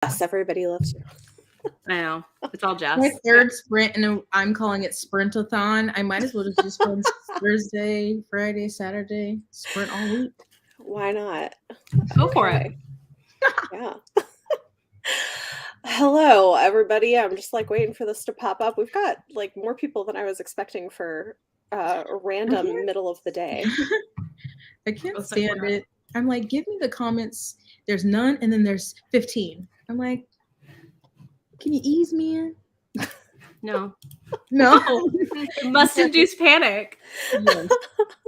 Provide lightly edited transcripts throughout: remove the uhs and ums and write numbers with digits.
Yes, everybody loves you. I know. It's all Jess. My third sprint, and I'm calling it Sprintathon. I might as well just do sprint Thursday, Friday, Saturday, sprint all week. Why not? Go for it. Yeah. Hello, everybody. I'm just like waiting for this to pop up. We've got like more people than I was expecting for a random middle of the day. I can't stand it. I'm like, give me the comments. There's none, and then there's 15. I'm like, can you ease me in? No. It must induce panic. Yes.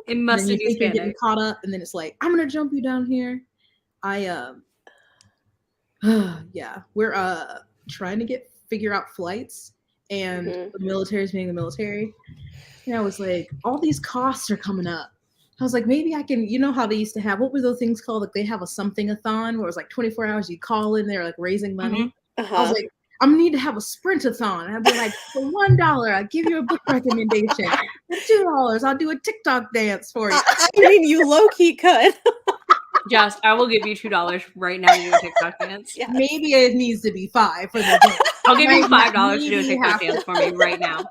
It must induce panic. Getting caught up, and then it's like, I'm gonna jump you down here. Yeah, we're trying to figure out flights, and the military's being the military. And I was like, all these costs are coming up. I was like, maybe I can, you know how they used to have, what were those things called? Like they have a something-a-thon where it was like 24 hours, you call in, they're like raising money. I was like, I'm gonna need to have a sprintathon. And I'd be like, for $1, I'll give you a book recommendation. For $2, I'll do a TikTok dance for you. I mean, you low-key could. Just, I will give you $2 right now to do a TikTok dance. Yes. Maybe it needs to be $5 for the dance. I'll give you $5 to do a TikTok dance for me right now.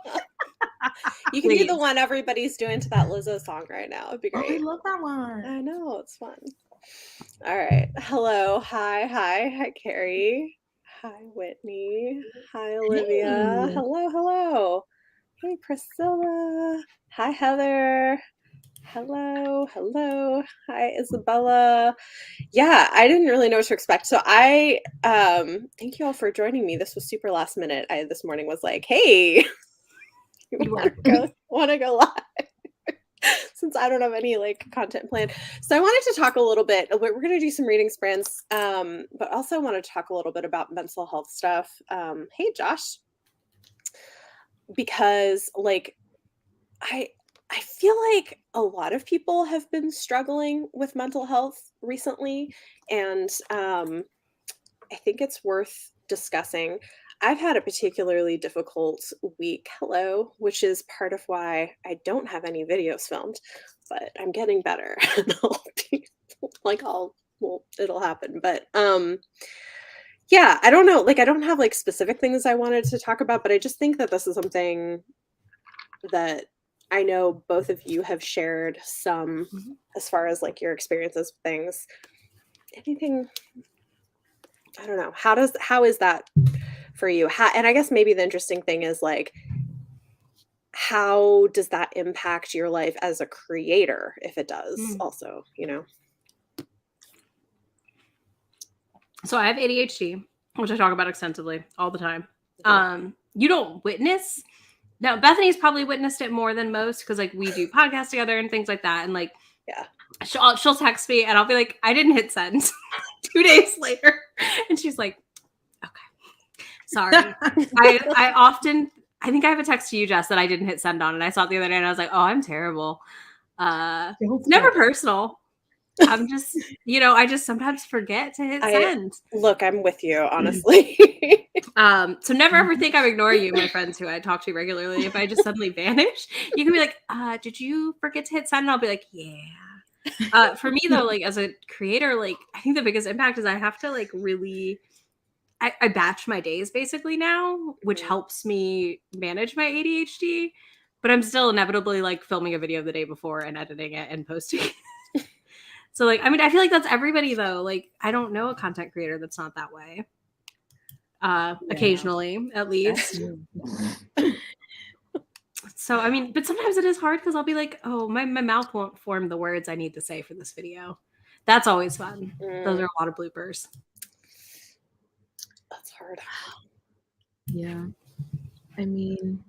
You can do the one everybody's doing to that Lizzo song right now. It'd be great. I love that one. I know, it's fun. All right. Hello. Hi, Carrie. Hi, Whitney. Hi, Olivia. Hey. Hello. Hey, Priscilla. Hi, Heather. Hello. Hi, Isabella. Yeah, I didn't really know what to expect. So I thank you all for joining me. This was super last minute. I this morning was like, hey, you want to go live? Since I don't have any like content planned. So I wanted to talk a little bit. We're going to do some reading sprints, but also want to talk a little bit about mental health stuff. Hey, Josh. Because like, I feel like a lot of people have been struggling with mental health recently. And I think it's worth discussing. I've had a particularly difficult week, which is part of why I don't have any videos filmed, but I'm getting better. It'll happen. But yeah, I don't know. Like, I don't have like specific things I wanted to talk about, but I just think that this is something that I know both of you have shared some as far as like your experiences with things. Anything, I don't know. How is that for you? And I guess maybe the interesting thing is like, how does that impact your life as a creator? If it does also, you know? So I have ADHD, which I talk about extensively all the time. You don't witness. Now, Bethany's probably witnessed it more than most because like we do podcasts together and things like that. And like, yeah, she'll text me and I'll be like, I didn't hit send 2 days later. And she's like, okay, sorry. I think I have a text to you, Jess, that I didn't hit send on. And I saw it the other day and I was like, oh, I'm terrible. It's never personal. I'm just, I just sometimes forget to hit send. Look, I'm with you, honestly. So never ever think I'm ignoring you, my friends who I talk to regularly. If I just suddenly vanish, you can be like, did you forget to hit send? And I'll be like, yeah. For me though, like as a creator, like I think the biggest impact is I have to like really, I batch my days basically now, which helps me manage my ADHD, but I'm still inevitably like filming a video the day before and editing it and posting it. So like, I mean, I feel like that's everybody though. Like, I don't know a content creator that's not that way. Occasionally, at least. So, I mean, but sometimes it is hard because I'll be like, oh, my mouth won't form the words I need to say for this video. That's always fun. Those are a lot of bloopers. That's hard. Yeah. I mean,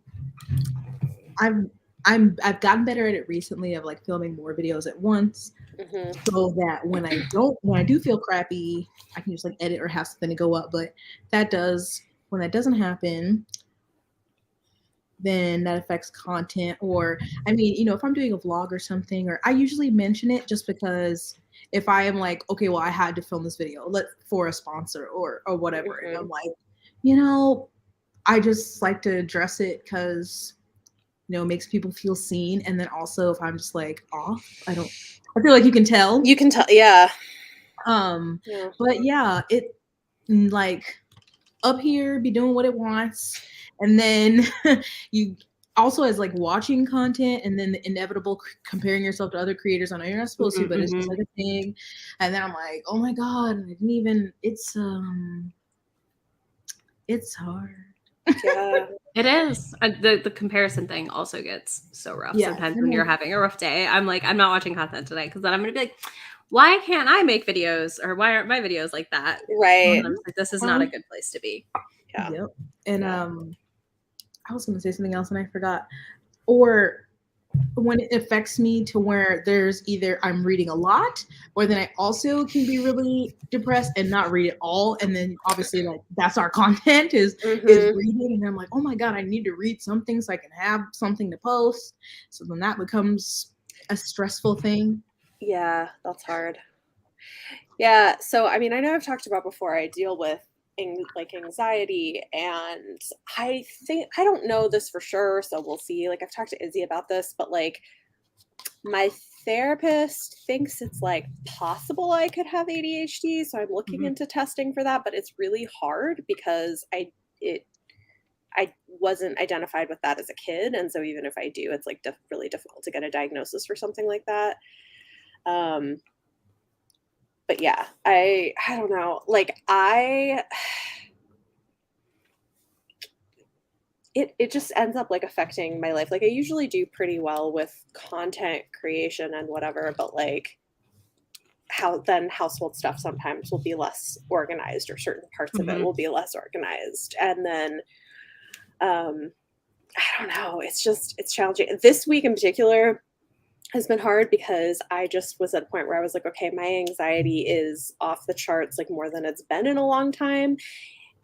I've gotten better at it recently of like filming more videos at once. So that when I do feel crappy, I can just like edit or have something to go up. But when that doesn't happen, then that affects content. Or, I mean, if I'm doing a vlog or something, or I usually mention it just because if I am like, okay, well, I had to film this video for a sponsor or whatever. And I'm like, I just like to address it because, it makes people feel seen. And then also if I'm just like off, I feel like you can tell. You can tell, yeah. But yeah, it like up here, be doing what it wants, and then you also as like watching content, and then the inevitable comparing yourself to other creators. I know you're not supposed to, but it's just like a thing. And then I'm like, oh my god, I didn't even. It's hard. Yeah. It is. The comparison thing also gets so rough. Yeah. Sometimes when you're having a rough day, I'm like, I'm not watching content today because then I'm gonna be like, why can't I make videos, or why aren't my videos like that? Right. And I'm just like, this is not a good place to be. Yeah. Yep. And I was gonna say something else and I forgot. Or when it affects me to where there's either I'm reading a lot, or then I also can be really depressed and not read it all. And then obviously like that's our content is reading. And I'm like, oh my God, I need to read something so I can have something to post. So then that becomes a stressful thing. Yeah, that's hard. Yeah. So, I mean, I know I've talked about before, I deal with like anxiety, and I think, I don't know this for sure, so we'll see. Like, I've talked to Izzy about this, but like my therapist thinks it's like possible I could have ADHD, so I'm looking into testing for that, but it's really hard because I wasn't identified with that as a kid, and so even if I do, it's like really difficult to get a diagnosis for something like that. But yeah, I don't know. Like it just ends up like affecting my life. Like I usually do pretty well with content creation and whatever, but like household stuff sometimes will be less organized, or certain parts of it will be less organized. And then I don't know, it's challenging. This week in particular has been hard because I just was at a point where I was like, okay, my anxiety is off the charts, like more than it's been in a long time.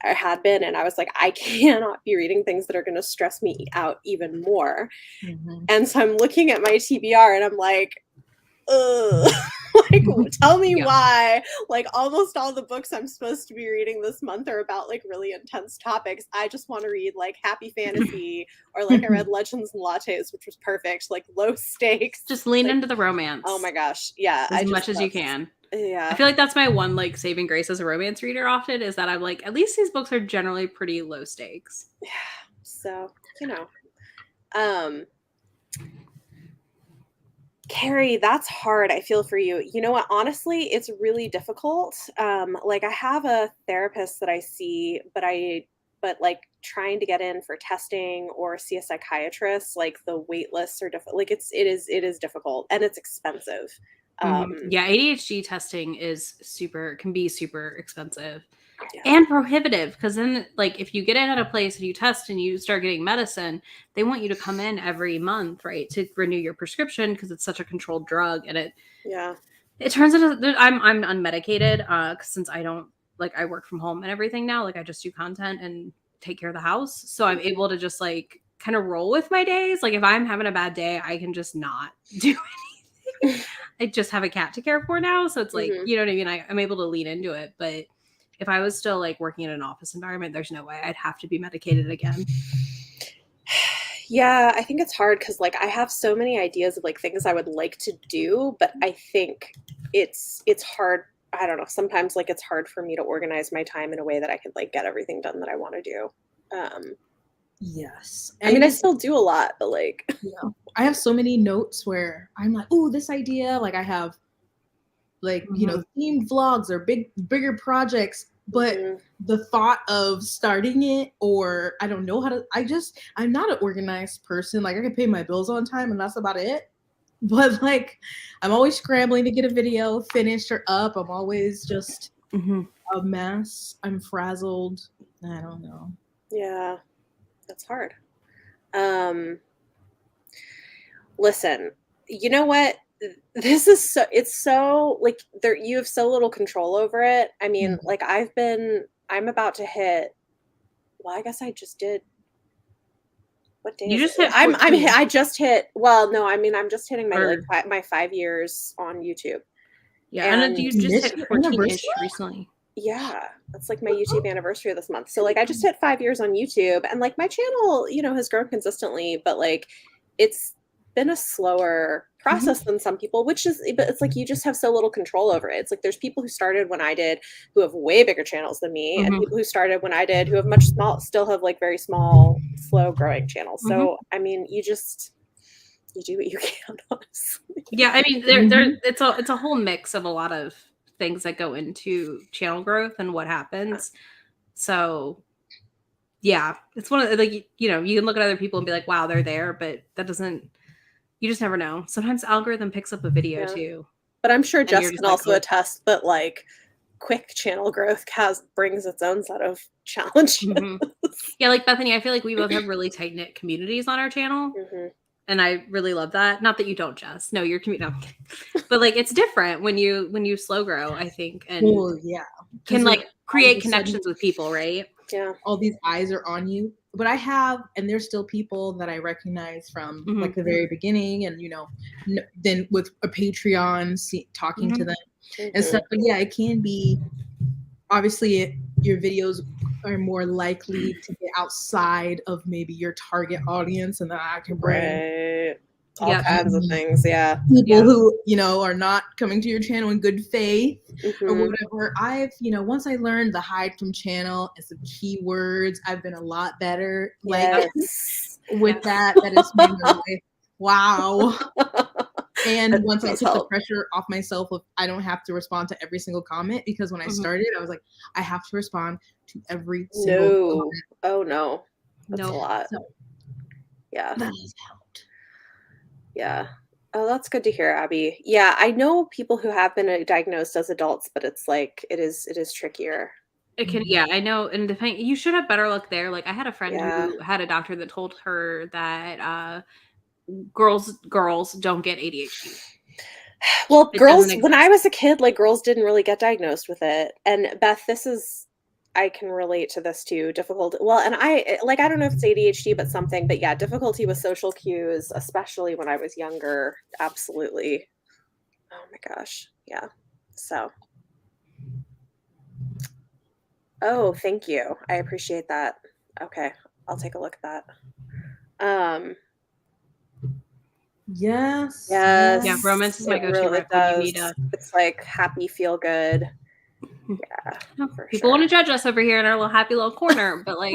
I had been, and I was like, I cannot be reading things that are going to stress me out even more. And so I'm looking at my TBR and I'm like, ugh. Like, tell me why. Like, almost all the books I'm supposed to be reading this month are about like really intense topics. I just want to read like happy fantasy, or like I read Legends and Lattes, which was perfect. Like low stakes. Just lean into the romance. Oh my gosh, yeah, as much as you can. Yeah, I feel like that's my one like saving grace as a romance reader. Often is that I'm like, at least these books are generally pretty low stakes. Yeah. So Carrie, that's hard. I feel for you. You know what? Honestly, it's really difficult. Like I have a therapist that I see, but like trying to get in for testing or see a psychiatrist, like the wait lists are difficult. Like it is difficult, and it's expensive. Yeah, ADHD testing can be super expensive. And prohibitive, because then like if you get in at a place and you test and you start getting medicine, they want you to come in every month, right, to renew your prescription because it's such a controlled drug. And it turns into I'm unmedicated since I don't I work from home and everything now. Like I just do content and take care of the house, so I'm able to just like kind of roll with my days. Like if I'm having a bad day, I can just not do anything. I just have a cat to care for now, so it's like you know what I mean. I'm able to lean into it, but if I was still like working in an office environment, there's no way I'd have to be medicated again. Yeah, I think it's hard because like I have so many ideas of like things I would like to do, but I think it's hard. I don't know. Sometimes like it's hard for me to organize my time in a way that I could like get everything done that I want to do. Yes. I mean, I still do a lot, but like, I have so many notes where I'm like, oh, this idea. Like I have like, themed vlogs or bigger projects, but the thought of starting it, or I don't know how to, I'm not an organized person. Like I can pay my bills on time and that's about it. But like, I'm always scrambling to get a video finished or up. I'm always just a mess. I'm frazzled. I don't know. Yeah, that's hard. Listen, you know what? This is it's so like you have so little control over it. I mean, like I'm about to hit, well, I guess I just did. What day you is just it? hit I just hit, well, no, I mean, I'm just hitting my 5 years on YouTube. Yeah. And you just hit 14-ish recently. Yeah, that's like my YouTube anniversary this month. So like I just hit 5 years on YouTube, and like my channel, has grown consistently, but like it's been a slower process than some people, which is, but it's like you just have so little control over it. It's like there's people who started when I did who have way bigger channels than me, and people who started when I did who have still have like very small, slow growing channels. So I mean, you do what you can, honestly. Yeah, I mean, it's a whole mix of a lot of things that go into channel growth and what happens. So yeah, it's one of the, like, you know, you can look at other people and be like, wow, they're there, but that doesn't, you just never know. Sometimes algorithm picks up a video too. But I'm sure Jess just can like, also attest that like quick channel growth brings its own set of challenges. Yeah, like Bethany, I feel like we both have really tight knit communities on our channel. And I really love that. Not that you don't, Jess. No, your community. No. But like it's different when you slow grow, I think, and can like create connections with people, right? Yeah. All these eyes are on you. But I have, and there's still people that I recognize from like the very beginning, and you know, then with a Patreon, talking to them and stuff. But yeah, it can be, obviously your videos are more likely to get outside of maybe your target audience, and then I can bring all kinds of things. People who, you know, are not coming to your channel in good faith or whatever. I've, you know, once I learned the hide from channel and some keywords, I've been a lot better like with that. That has made my life wow. And once I took the pressure off myself of I don't have to respond to every single comment, because when I started, I was like, I have to respond to every single comment. Oh no. That's a lot. So, yeah. That has helped. Yeah. Oh, that's good to hear, Abby. Yeah, I know people who have been diagnosed as adults, but it's like it is trickier. It can, I know, and you should have better luck there. Like I had a friend who had a doctor that told her that girls don't get ADHD. Well, girls, when I was a kid, like girls didn't really get diagnosed with it. And Beth, I can relate to this too. Well, and I don't know if it's ADHD, but something, but yeah, difficulty with social cues, especially when I was younger. Absolutely. Oh my gosh. Yeah. So. Oh, thank you. I appreciate that. Okay. I'll take a look at that. Yes. Yeah, romance is my go-to rep when you need it's like happy, feel good. Yeah. People want to judge us over here in our little happy little corner, but like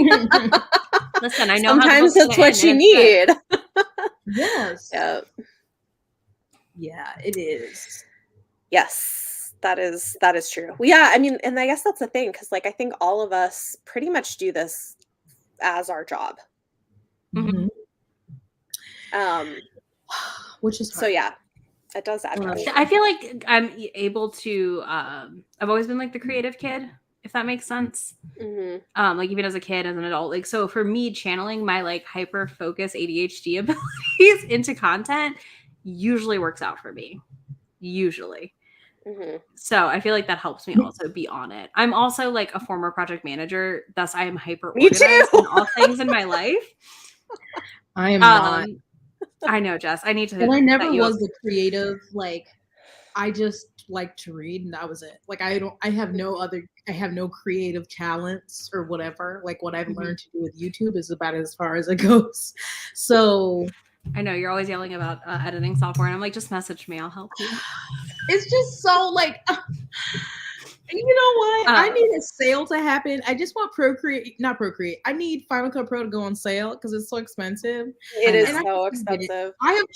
listen, I know sometimes that's what you need. Yes. Yeah. Yeah, it is. Yes, that is true. Well, yeah, I mean, and I guess that's the thing, because like I think all of us pretty much do this as our job. Which is hard. So yeah, it does add pressure. I feel like I'm able to I've always been like the creative kid, if that makes sense. Like even as a kid, as an adult, like so for me, channeling my like hyper focus ADHD abilities into content usually works out for me. Usually. So I feel like that helps me also be on it. I'm also like a former project manager, thus I am hyper organized in all things in my life. I am not. I know, Jess. I need to. And I never was the creative. Like, I just like to read, and that was it. Like, I have no creative talents or whatever. Like, what I've learned to do with YouTube is about as far as it goes. So, I know you're always yelling about editing software, and I'm like, just message me, I'll help you. It's just so like. You know what? I need a sale to happen. I just want not Procreate. I need Final Cut Pro to go on sale because it's so expensive. It is so expensive. I have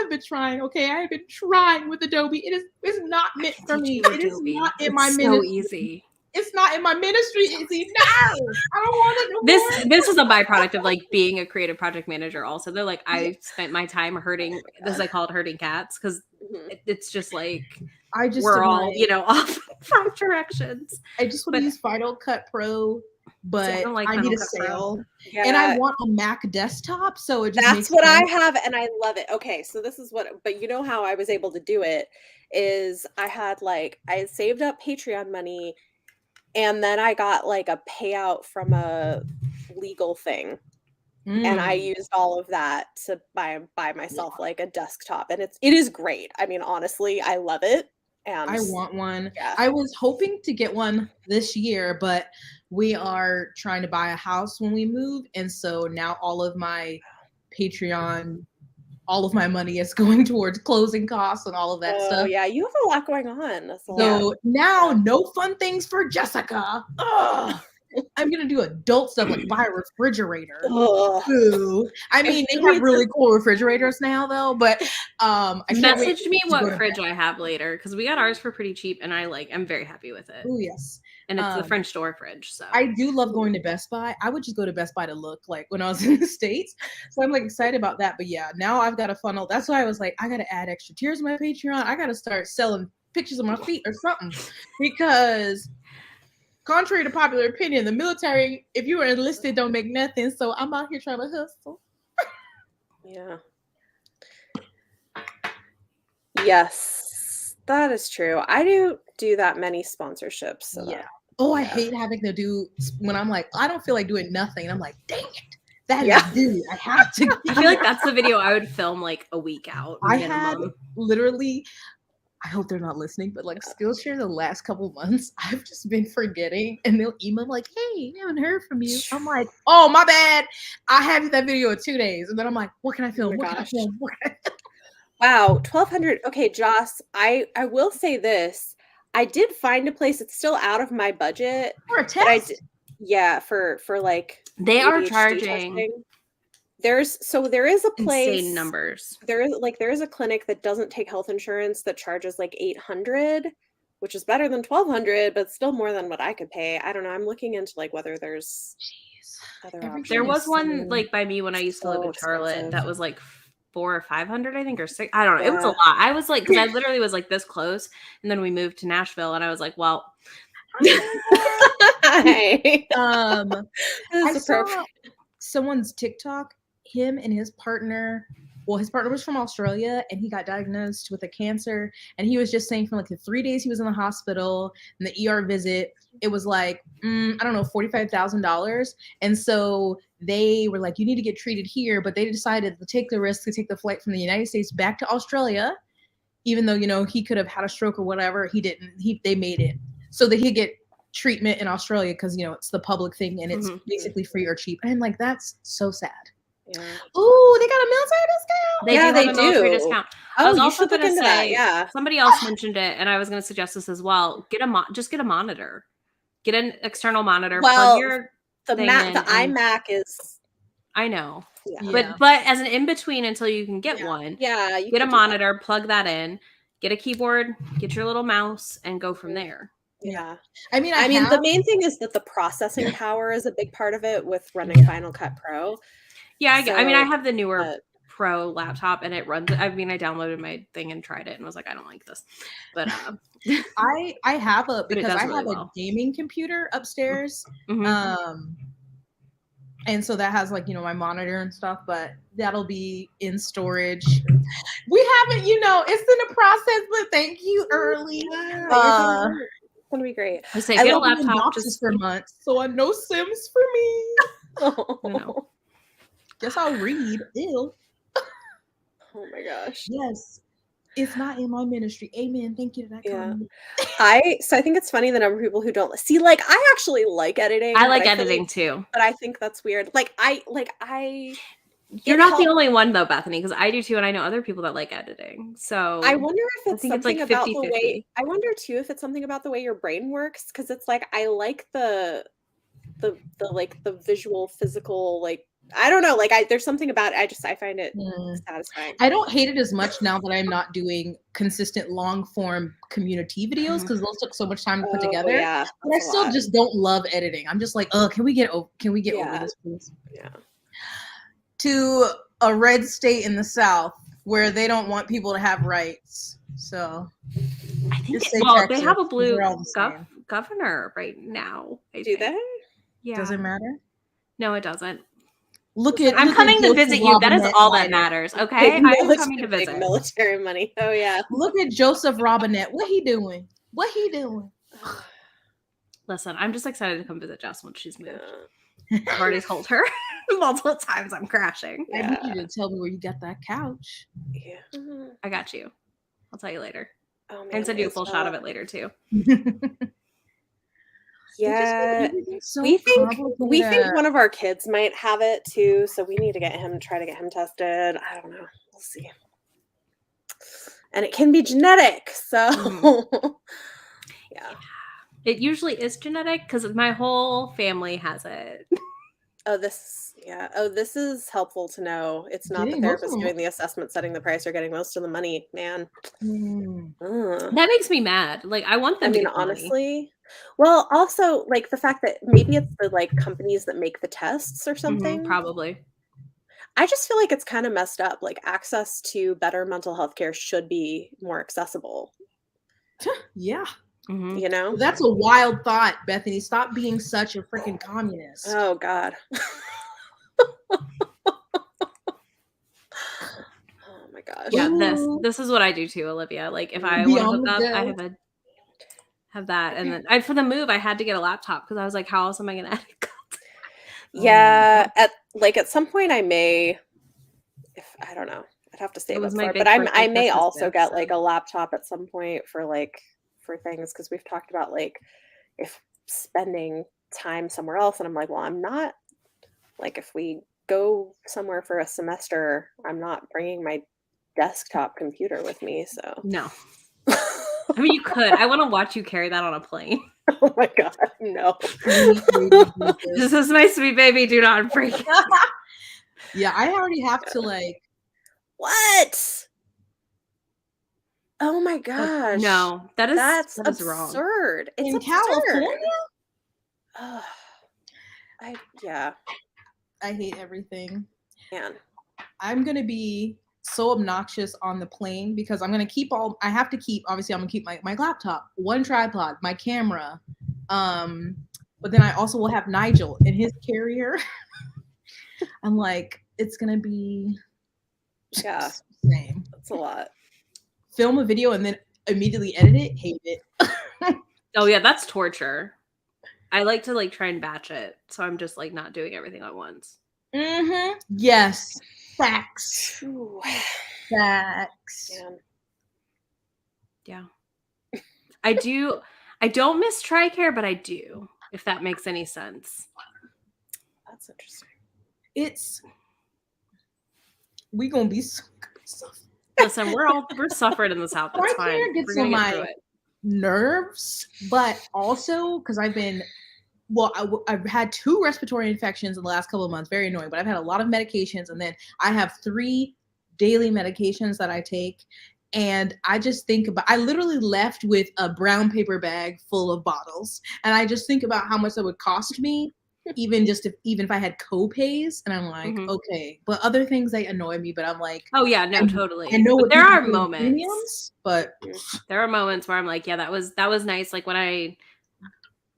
been trying. Okay, I have been trying with Adobe. It's not meant for me. It is not in my ministry. So easy. It's not in my ministry. It's no. I don't want it no more. This is a byproduct of like being a creative project manager. Also, though, like I spent my time hurting. This I call it hurting cats because it's just like. We're all, off from directions. I just want to use Final Cut Pro, but I need a sale. Yeah. And I want a Mac desktop, so it just that's what sense. I have, and I love it. Okay, so this is but you know how I was able to do it is I had saved up Patreon money, and then I got like a payout from a legal thing. And I used all of that to buy myself like a desktop, and it is great. I mean, honestly, I love it. And I want one. Yeah. I was hoping to get one this year, but we are trying to buy a house when we move, and so now all of my Patreon all of my money is going towards closing costs and all of that stuff. Yeah, you have a lot going on. That's a So lot. now, no fun things for Jessica. Ugh. I'm gonna do adult stuff like buy a refrigerator. Ugh. Ooh. I mean, they have really cool refrigerators now, though. But I can't wait Message me to go what to fridge bed. I have later because we got ours for pretty cheap, and I'm very happy with it. Oh yes, And it's the French door fridge. So I do love going to Best Buy. I would just go to Best Buy to look like when I was in the States. So I'm like excited about that. But yeah, now I've got a funnel. That's why I was like, I got to add extra tiers to my Patreon. I got to start selling pictures of my feet or something because. Contrary to popular opinion, the military, if you were enlisted, don't make nothing. So I'm out here trying to hustle. Yeah. Yes, that is true. I do that many sponsorships. So yeah. Oh, I hate having to do when I'm like, I don't feel like doing nothing. And I'm like, dang it. That is due. I have to. I feel like that's the video I would film like a week out. I had literally. I hope they're not listening, but like Skillshare the last couple months, I've just been forgetting, and they'll email like, "Hey, I haven't heard from you." I'm like, "Oh, my bad. I have that video in 2 days," and then I'm like, "What can I film? What can I film? What can I film?" Wow, 1,200. Okay, Joss, I will say this. I did find a place. It's still out of my budget. For a test? Yeah, for like they are ADHD charging. testing. There is a place. Insane numbers. There is a clinic that doesn't take health insurance that charges like $800, which is better than $1,200, but still more than what I could pay. I don't know. I'm looking into like whether there's other options. There was one like by me when I used to live in Charlotte that was like $400 or $500, I think, or $600. I don't know. It was a lot. I was like, because I literally was like this close, and then we moved to Nashville, and I was like, well. I saw someone's TikTok. Him and his partner, his partner was from Australia, and he got diagnosed with a cancer, and he was just saying from like the 3 days he was in the hospital and the ER visit, it was like I don't know, $45,000. And so they were like, you need to get treated here, but they decided to take the risk to take the flight from the United States back to Australia, even though he could have had a stroke or whatever. He didn't. They made it so that he'd get treatment in Australia because it's the public thing and it's basically free or cheap. And like, that's so sad. Yeah. Oh, they got a military discount. They do have a military discount. Oh, I was also going to say, that. Somebody else mentioned it, and I was going to suggest this as well. Just get a monitor. Get an external monitor. Well, plug your the iMac is. I know, but as an in between until you can get one. Yeah, you get a monitor, plug that in, get a keyboard, get your little mouse, and go from there. Yeah. I mean, the main thing is that the processing power is a big part of it with running Final Cut Pro. Yeah, I have the newer Pro laptop, and it runs. I downloaded my thing and tried it, and was like, I don't like this. But I have a gaming computer upstairs, and so that has like my monitor and stuff. But that'll be in storage. We haven't, it's in a process, but thank you early. It's gonna be great. I say get a laptop just for months, so I know Sims for me. No. Guess I'll read. Ew. Oh my gosh. Yes. It's not in my ministry. Amen. Thank you to that comment. I think it's funny the number of people who don't see. Like, I actually like editing. I like editing too. But I think that's weird. You're not the only one though, Bethany, because I do too, and I know other people that like editing. So I wonder if it's something like about the way. I wonder too if it's something about the way your brain works, because it's like I like the visual, physical, like. I don't know. Like, there's something about it. I find it satisfying. I don't hate it as much now that I'm not doing consistent long form community videos because those took so much time to put together. Yeah, but I still just don't love editing. I'm just like, can we get over this, please? Yeah. To a red state in the South where they don't want people to have rights. So I think they have a blue governor right now. Do they? Yeah. Does it matter? No, it doesn't. I'm coming to visit you. That is all that matters. Okay, I'm coming to visit. Military money. Oh yeah. Look at Joseph Robinette. What he doing? Listen, I'm just excited to come visit Jess once she's moved. I've already told her multiple times I'm crashing. I need you to tell me where you got that couch. Yeah, I got you. I'll tell you later. Oh, man, and send you a full shot of it later too. Yeah, we think one of our kids might have it too, so we need to try to get him tested. I don't know. we'll see. And it can be genetic, so yeah. It usually is genetic because my whole family has it. Oh, this is helpful to know. It's not the Dang, most of therapist them. doing the assessment, setting the price, or getting most of the money, man. Ugh. That makes me mad. Like, I want them I to mean, get the money. honestly, well, also like the fact that maybe it's the like companies that make the tests or something. Probably. I just feel like it's kind of messed up. Like access to better mental health care should be more accessible, Yeah. Mhm. you know? That's a wild thought, Bethany. Stop being such a freaking communist. Oh God. Oh my gosh. Yeah, Ooh. this is what I do too, Olivia. Like, if I Be want to on hook the up, I go. have that, and then for the move, I had to get a laptop because I was like, how else am I gonna edit content? Yeah, at some point I may, if I don't know, I'd have to It save was up my for it. big But I birthday may Christmas also gift, get so. like a laptop at some point for things because we've talked about like if spending time somewhere else, and I'm like, well, I'm not like if we go somewhere for a semester, I'm not bringing my desktop computer with me. So, No. I mean, you could. I want to watch you carry that on a plane. oh my God, no. Sweet baby Jesus. This is my sweet baby. Do not freak. Yeah, I already have to like. What? Oh my gosh. No, That's that is wrong. absurd. It's In absurd. California? Ugh. I hate everything. man. I'm gonna be so obnoxious on the plane because I'm gonna keep obviously I'm gonna keep my laptop, one tripod, my camera. But then I also will have Nigel in his carrier. I'm like, it's gonna be same. That's a lot. Film a video and then immediately edit it, hate it. Oh yeah, that's torture. I like to like try and batch it, so I'm just like not doing everything at once. Yes. Facts. Ooh. Facts. Man. Yeah. I don't miss TRICARE, but I do, if that makes any sense. That's interesting. We gonna be so Listen, we're suffering in the South. It's fine. TRICARE gets on my nerves, but also because I've had 2 respiratory infections in the last couple of months. Very annoying, but I've had a lot of medications, and then I have 3 daily medications that I take. And I just think about, I literally left with a brown paper bag full of bottles. And I just think about how much that would cost me, even if I had co-pays. And I'm like, okay, but other things, they annoy me, but I'm like, oh yeah, no, totally. I know but there are moments, premiums, but there are moments where I'm like, yeah, that was nice. Like when I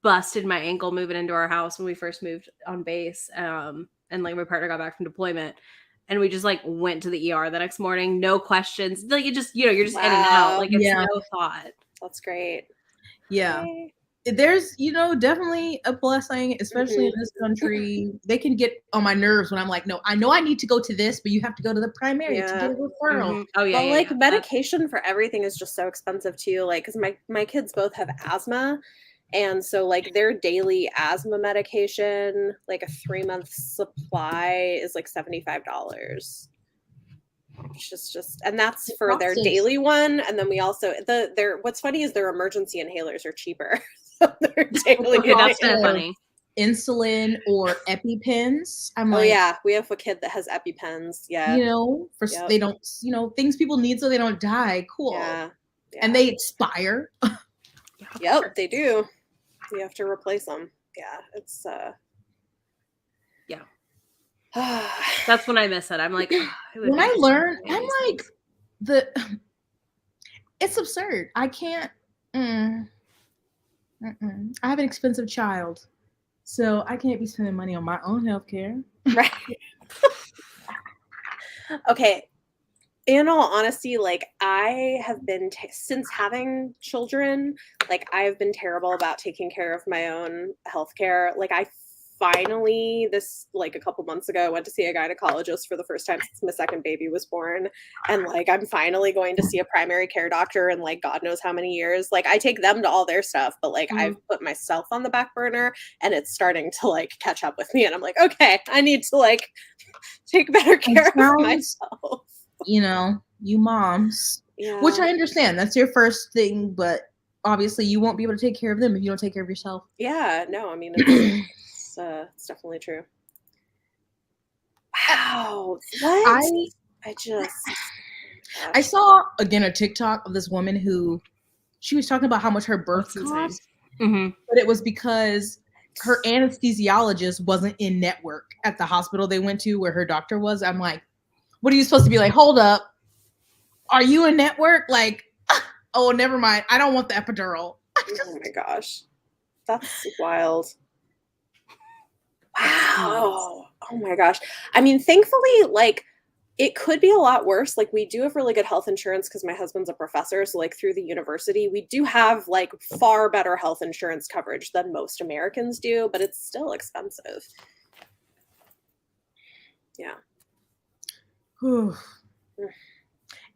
busted my ankle moving into our house when we first moved on base, and like my partner got back from deployment. And we just like went to the ER the next morning, no questions. Like it just, you're just in and out. Like it's no thought. That's great. Yeah. Okay. There's, definitely a blessing, especially in this country. They can get on my nerves when I'm like, no, I know I need to go to this, but you have to go to the primary to get a referral. Oh yeah. Well, like medication for everything is just so expensive too. Like, because my kids both have asthma. And so like their daily asthma medication, like a 3-month supply is like $75. Which is just, and that's for their daily one. And then we also, what's funny is their emergency inhalers are cheaper. So their daily that's kind of funny. Insulin or EpiPens. I'm like, yeah, we have a kid that has EpiPens. Yeah. They don't, things people need so they don't die. Cool. Yeah. And they expire. Yep, they do. You have to replace them. Yeah, it's that's when I miss it. I'm like, when I learn, I'm like, it's absurd. I can't. I have an expensive child, so I can't be spending money on my own healthcare. Right. Okay. In all honesty, like I have been since having children, like I've been terrible about taking care of my own healthcare. Like I finally, like a couple months ago, went to see a gynecologist for the first time since my second baby was born. And like I'm finally going to see a primary care doctor in like God knows how many years. Like I take them to all their stuff, but like I've put myself on the back burner and it's starting to like catch up with me. And I'm like, okay, I need to like take better care of myself. you moms, Yeah. which I understand. That's your first thing, but obviously you won't be able to take care of them if you don't take care of yourself. Yeah, no, I mean, it's definitely true. Wow. What? I saw, again, a TikTok of this woman who, she was talking about how much her birth cost, but it was because her anesthesiologist wasn't in network at the hospital they went to where her doctor was. I'm like, what are you supposed to be like? Hold up. Are you in network? Like, oh, never mind. I don't want the epidural. Oh my gosh. That's wild. Wow. Oh my gosh. I mean, thankfully, like, it could be a lot worse. Like, we do have really good health insurance because my husband's a professor. So, like, through the university, we do have, like, far better health insurance coverage than most Americans do, but it's still expensive. Yeah.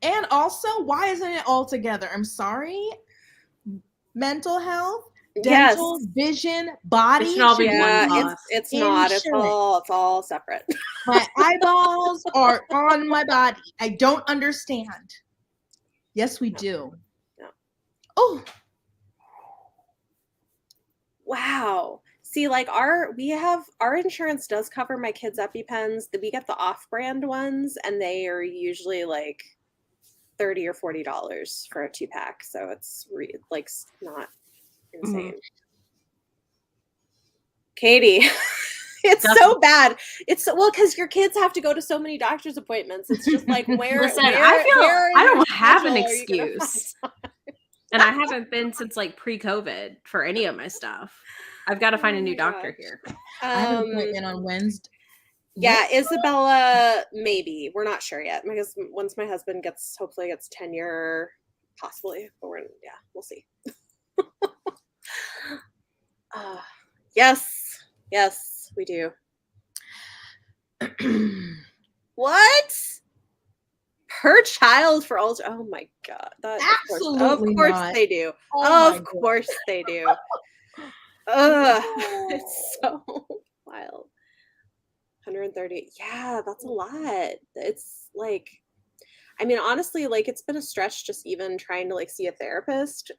And also, why isn't it all together? I'm sorry. Mental health, dental, vision, body. It should all be one cost. It's not. It's all separate. My eyeballs are on my body. I don't understand. Yes, we do. No. Oh. Wow. See, like our insurance does cover my kids' EpiPens. We get the off-brand ones, and they are usually like $30 or $40 for a 2-pack. So it's like not insane. Katie, it's so bad. It's well because your kids have to go to so many doctor's appointments. It's just like I don't have an excuse, and I haven't been since like pre-COVID for any of my stuff. I've got to find a new doctor here. I have an appointment on Wednesday. Yeah, Isabella, maybe. We're not sure yet. Because once my husband hopefully gets tenure, possibly. But we'll see. Yes, we do. What? Per child for all? Oh my god! Absolutely, of course not. They do. Oh of course they do. Ugh, it's so wild. 130. Yeah, that's a lot. It's like, I mean, honestly, like it's been a stretch just even trying to like see a therapist.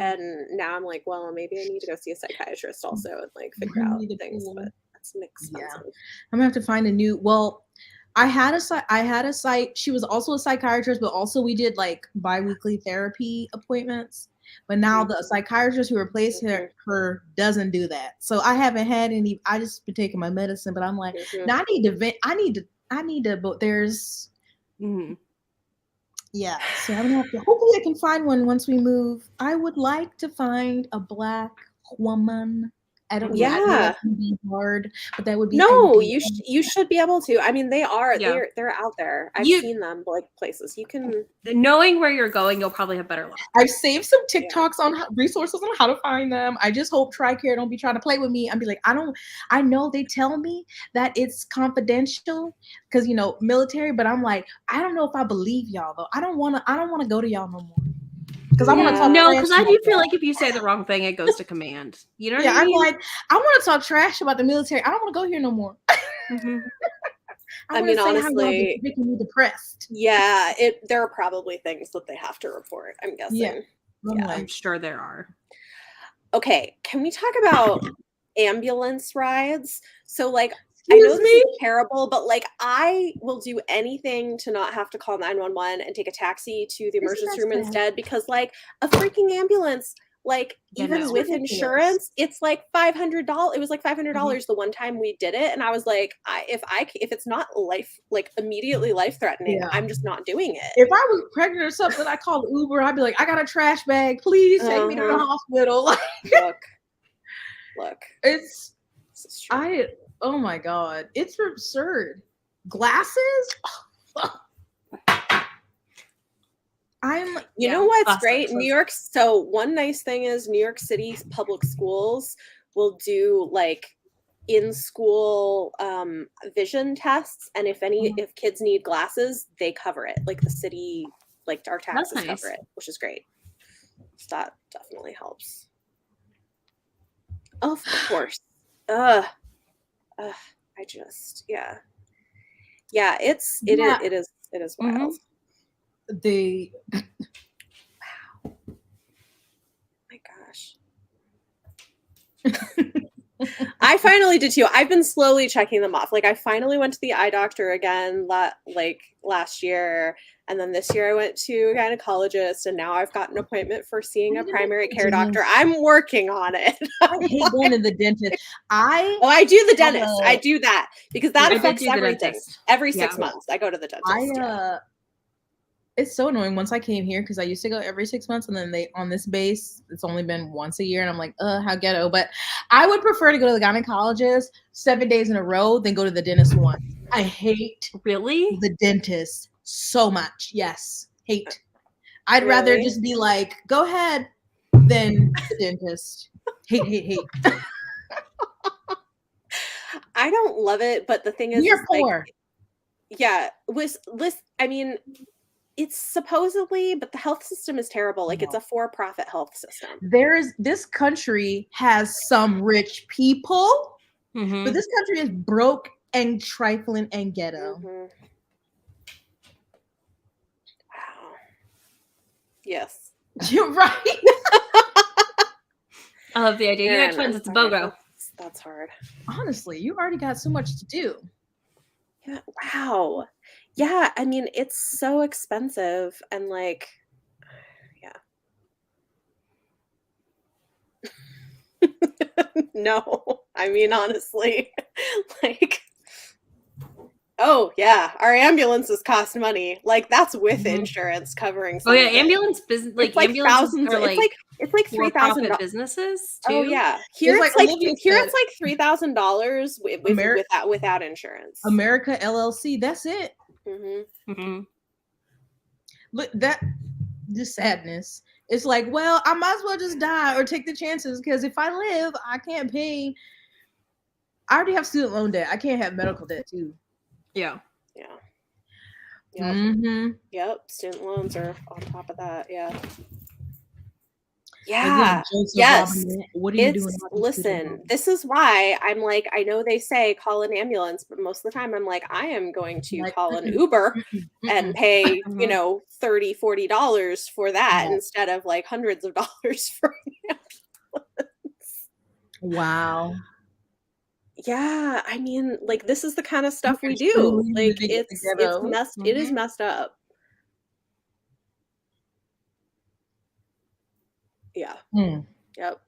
And now I'm like, well, maybe I need to go see a psychiatrist also and like figure out things, but that's expensive. Yeah. I'm gonna have to find a new. Well, I had a site. She was also a psychiatrist, but also we did like bi-weekly therapy appointments. But now the psychiatrist who replaced her doesn't do that. So I haven't had any. I just been taking my medicine, but I'm like, now I need to vent. I need to. But there's. Yeah, so I'm gonna have to. Hopefully, I can find one once we move. I would like to find a Black woman. I don't know. I know that can be hard, but that would be. No, you should be able to. I mean, they are. Yeah. They're out there. I've seen them like places. You can. Knowing where you're going, you'll probably have better luck. I've saved some TikToks on resources on how to find them. I just hope TRICARE don't be trying to play with me. I'd be like, I know they tell me that it's confidential because military, but I'm like, I don't know if I believe y'all though. I don't want to go to y'all no more. Because I want to talk. No, because I do feel like if you say the wrong thing, it goes to command. You know what I mean? I'm like, I want to talk trash about the military. I don't want to go here no more. I mean, honestly, making me depressed. Yeah, there are probably things that they have to report. I'm guessing. Yeah, I'm sure there are. Okay, can we talk about ambulance rides? So, like, I know this is terrible, but like I will do anything to not have to call 911 and take a taxi to the emergency room instead because like a freaking ambulance, like even with insurance, it's like $500. It was like $500 the one time we did it, and I was like, if it's not immediately life threatening, I'm just not doing it. If I was pregnant or something, I called Uber. I'd be like, I got a trash bag. Please take me to the hospital. Look, it's oh my god, it's absurd. Glasses? You know what's great? New York. So one nice thing is New York City public schools will do like in-school vision tests, and if kids need glasses, they cover it. Like the city, like our taxes cover it, which is great. So that definitely helps. Of course. I just it is wild. they Wow. My gosh. I finally did too. I've been slowly checking them off. Like I finally went to the eye doctor again last year, and then this year I went to a gynecologist, and now I've got an appointment for seeing a primary care doctor. I'm working on it. I hate going to the dentist. I do the dentist. I do that because that I did affects do the everything. dentist. Every 6 months, I go to the dentist. It's so annoying once I came here because I used to go every 6 months, and then on this base it's only been once a year, and I'm like, how ghetto. But I would prefer to go to the gynecologist 7 days in a row than go to the dentist once. I hate the dentist so much. Yes, hate. I'd rather just be like, go ahead, than the dentist. Hate. I don't love it, but the thing is, you're poor. I mean, it's supposedly, but the health system is terrible. Like it's a for-profit health system. This country has some rich people, but this country is broke and trifling and ghetto. Wow. Yes. You're right. I love the idea. You got twins. It's a BOGO. That's hard. Honestly, you already got so much to do. Yeah. Wow. Yeah, I mean, it's so expensive and like, yeah. No, I mean, honestly, like, oh yeah, our ambulances cost money. Like that's with insurance covering. Ambulance business, like thousands. It's like $3,000 businesses too. Oh yeah, here it's like $3,000 without insurance. America LLC, that's it. Look, the sadness. It's like, well, I might as well just die or take the chances because if I live, I can't pay. I already have student loan debt. I can't have medical debt too. Yeah. Yep. Student loans are on top of that. Yeah. Yeah. Yes. What are you doing? Listen, this is why I'm like, I know they say call an ambulance, but most of the time I'm like, I am going to call an Uber and pay, $30-$40 for that instead of like hundreds of dollars for an ambulance. Wow. Yeah, I mean, like this is the kind of stuff we do. Like it is messed up. Yeah. Yep.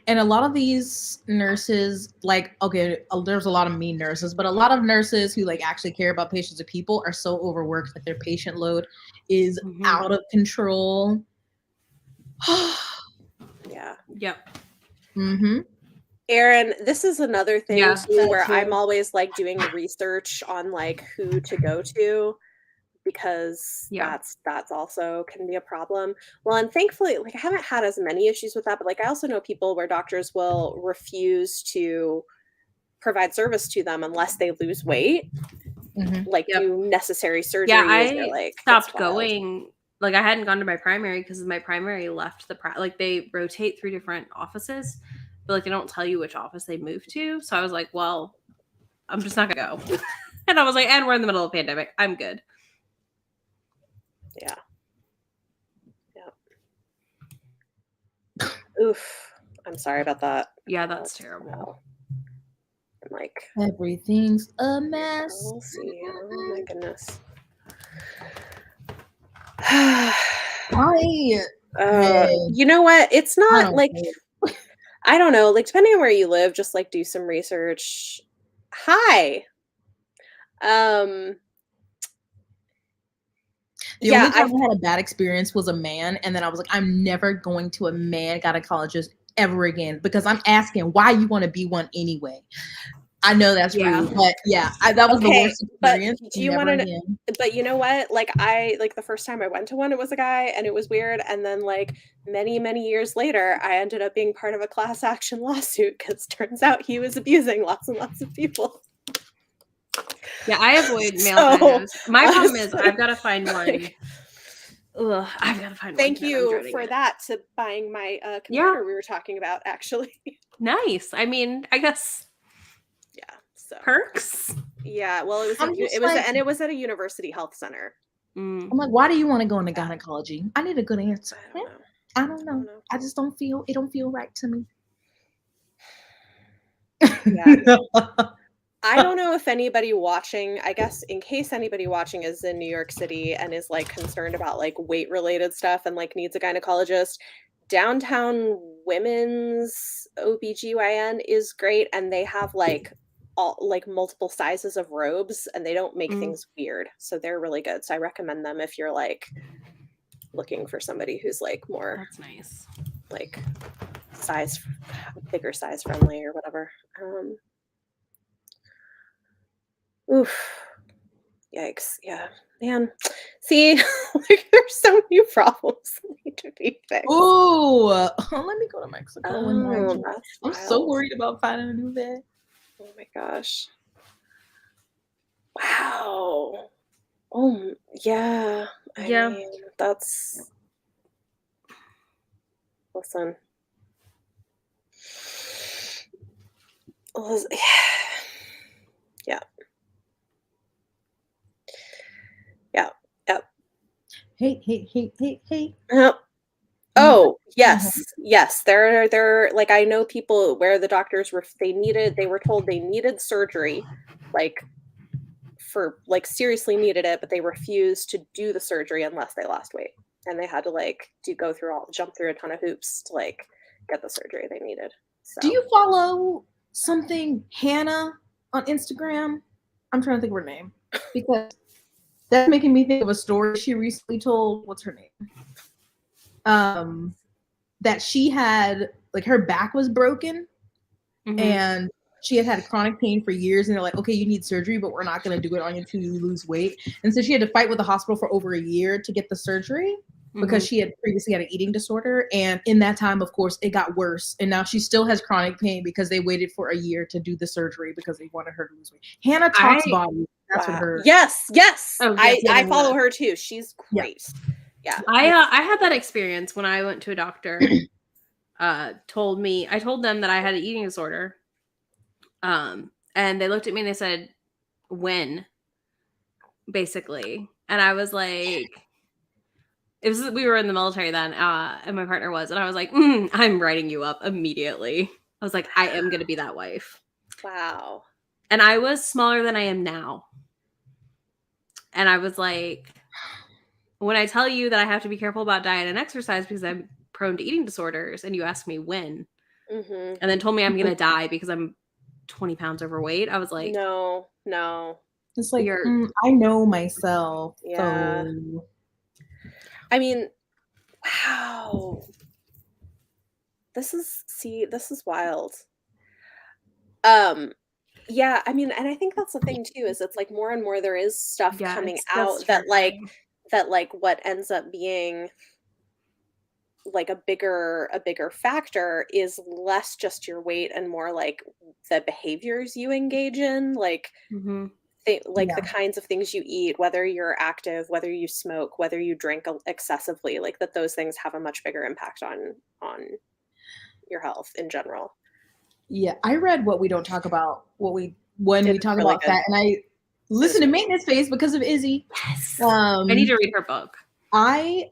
And a lot of these nurses, like, okay, there's a lot of mean nurses, but a lot of nurses who like actually care about patients and people are so overworked that their patient load is out of control. Yeah. Yep. Erin, this is another thing too, where I'm always like doing research on like who to go to, because that's also can be a problem. Well, and thankfully, like I haven't had as many issues with that, but like I also know people where doctors will refuse to provide service to them unless they lose weight, like do necessary surgeries. Yeah, I like stopped going. Like I hadn't gone to my primary because my primary left like they rotate through different offices, but like they don't tell you which office they move to. So I was like, well, I'm just not gonna go. And I was like, and we're in the middle of a pandemic. I'm good. Yeah. Oof. I'm sorry about that. Yeah, that's terrible. I'm like, everything's a mess. We'll see. Oh my goodness. You know what? It's not like, I don't know, like depending on where you live, just like do some research. Hi. The only time I had a bad experience was a man, and then I was like, I'm never going to a man gynecologist ever again because I'm asking why you want to be one anyway. I know that's rude, but that was the worst experience. But do you want to? But you know what? Like the first time I went to one, it was a guy, and it was weird. And then like many years later, I ended up being part of a class action lawsuit because turns out he was abusing lots and lots of people. Yeah, I avoid male gynos. My problem is I've got to find one. I've got to find one. Thank you for that to buying my computer we were talking about, actually. Nice. I mean, I guess. Yeah. So perks. Yeah. Well, it was at a university health center. I'm like, why do you want to go into gynecology? I need a good answer. I don't know. I just don't feel right to me. Yeah. I don't know if anybody watching, I guess in case anybody watching is in New York City and is like concerned about like weight related stuff and like needs a gynecologist, Downtown Women's OBGYN is great, and they have like all like multiple sizes of robes, and they don't make things weird. So they're really good. So I recommend them if you're like looking for somebody who's like more That's nice. like bigger size friendly or whatever. Oof. Yikes. Yeah. Man. See, like there's so many problems that need to be fixed. Oh, let me go to Mexico. Oh, I'm so worried about finding a new bed. Oh my gosh. Wow. Oh, yeah. I mean, that's... Listen. Yeah. Yeah. Yep. Hey. Oh, yes. Yes. They're like, I know people where the doctors were told they needed surgery, like for like seriously needed it, but they refused to do the surgery unless they lost weight. And they had to like jump through a ton of hoops to like get the surgery they needed. So. Do you follow something Hannah on Instagram? I'm trying to think of her name because that's making me think of a story she recently told. What's her name? That she had like her back was broken and she had chronic pain for years, and they're like, okay, you need surgery, but we're not going to do it on you until you lose weight. And so she had to fight with the hospital for over a year to get the surgery because she had previously had an eating disorder. And in that time, of course, it got worse. And now she still has chronic pain because they waited for a year to do the surgery because they wanted her to lose weight. Hannah Talks Body. That's what her. Yes. Oh, I follow her too. She's great. Yeah. I had that experience when I went to a doctor. I told them that I had an eating disorder. And they looked at me and they said, when? Basically. And I was like, we were in the military then, and my partner was, and I was like, I'm writing you up immediately. I was like, I am going to be that wife. Wow. And I was smaller than I am now. And I was like, when I tell you that I have to be careful about diet and exercise because I'm prone to eating disorders, and you ask me when, and then told me I'm going to die because I'm 20 pounds overweight, I was like, no. It's like, I know myself. Yeah. So. I mean, wow. This is wild. Yeah, I mean, and I think that's the thing too, is it's like more and more there is stuff coming out that like what ends up being like a bigger factor is less just your weight and more like the behaviors you engage in, like the kinds of things you eat, whether you're active, whether you smoke, whether you drink excessively, like that those things have a much bigger impact on your health in general. Yeah, I read What We Don't Talk About, when we talk about fat, and I listened to Maintenance Phase because of Izzy. Yes. I need to read her book. I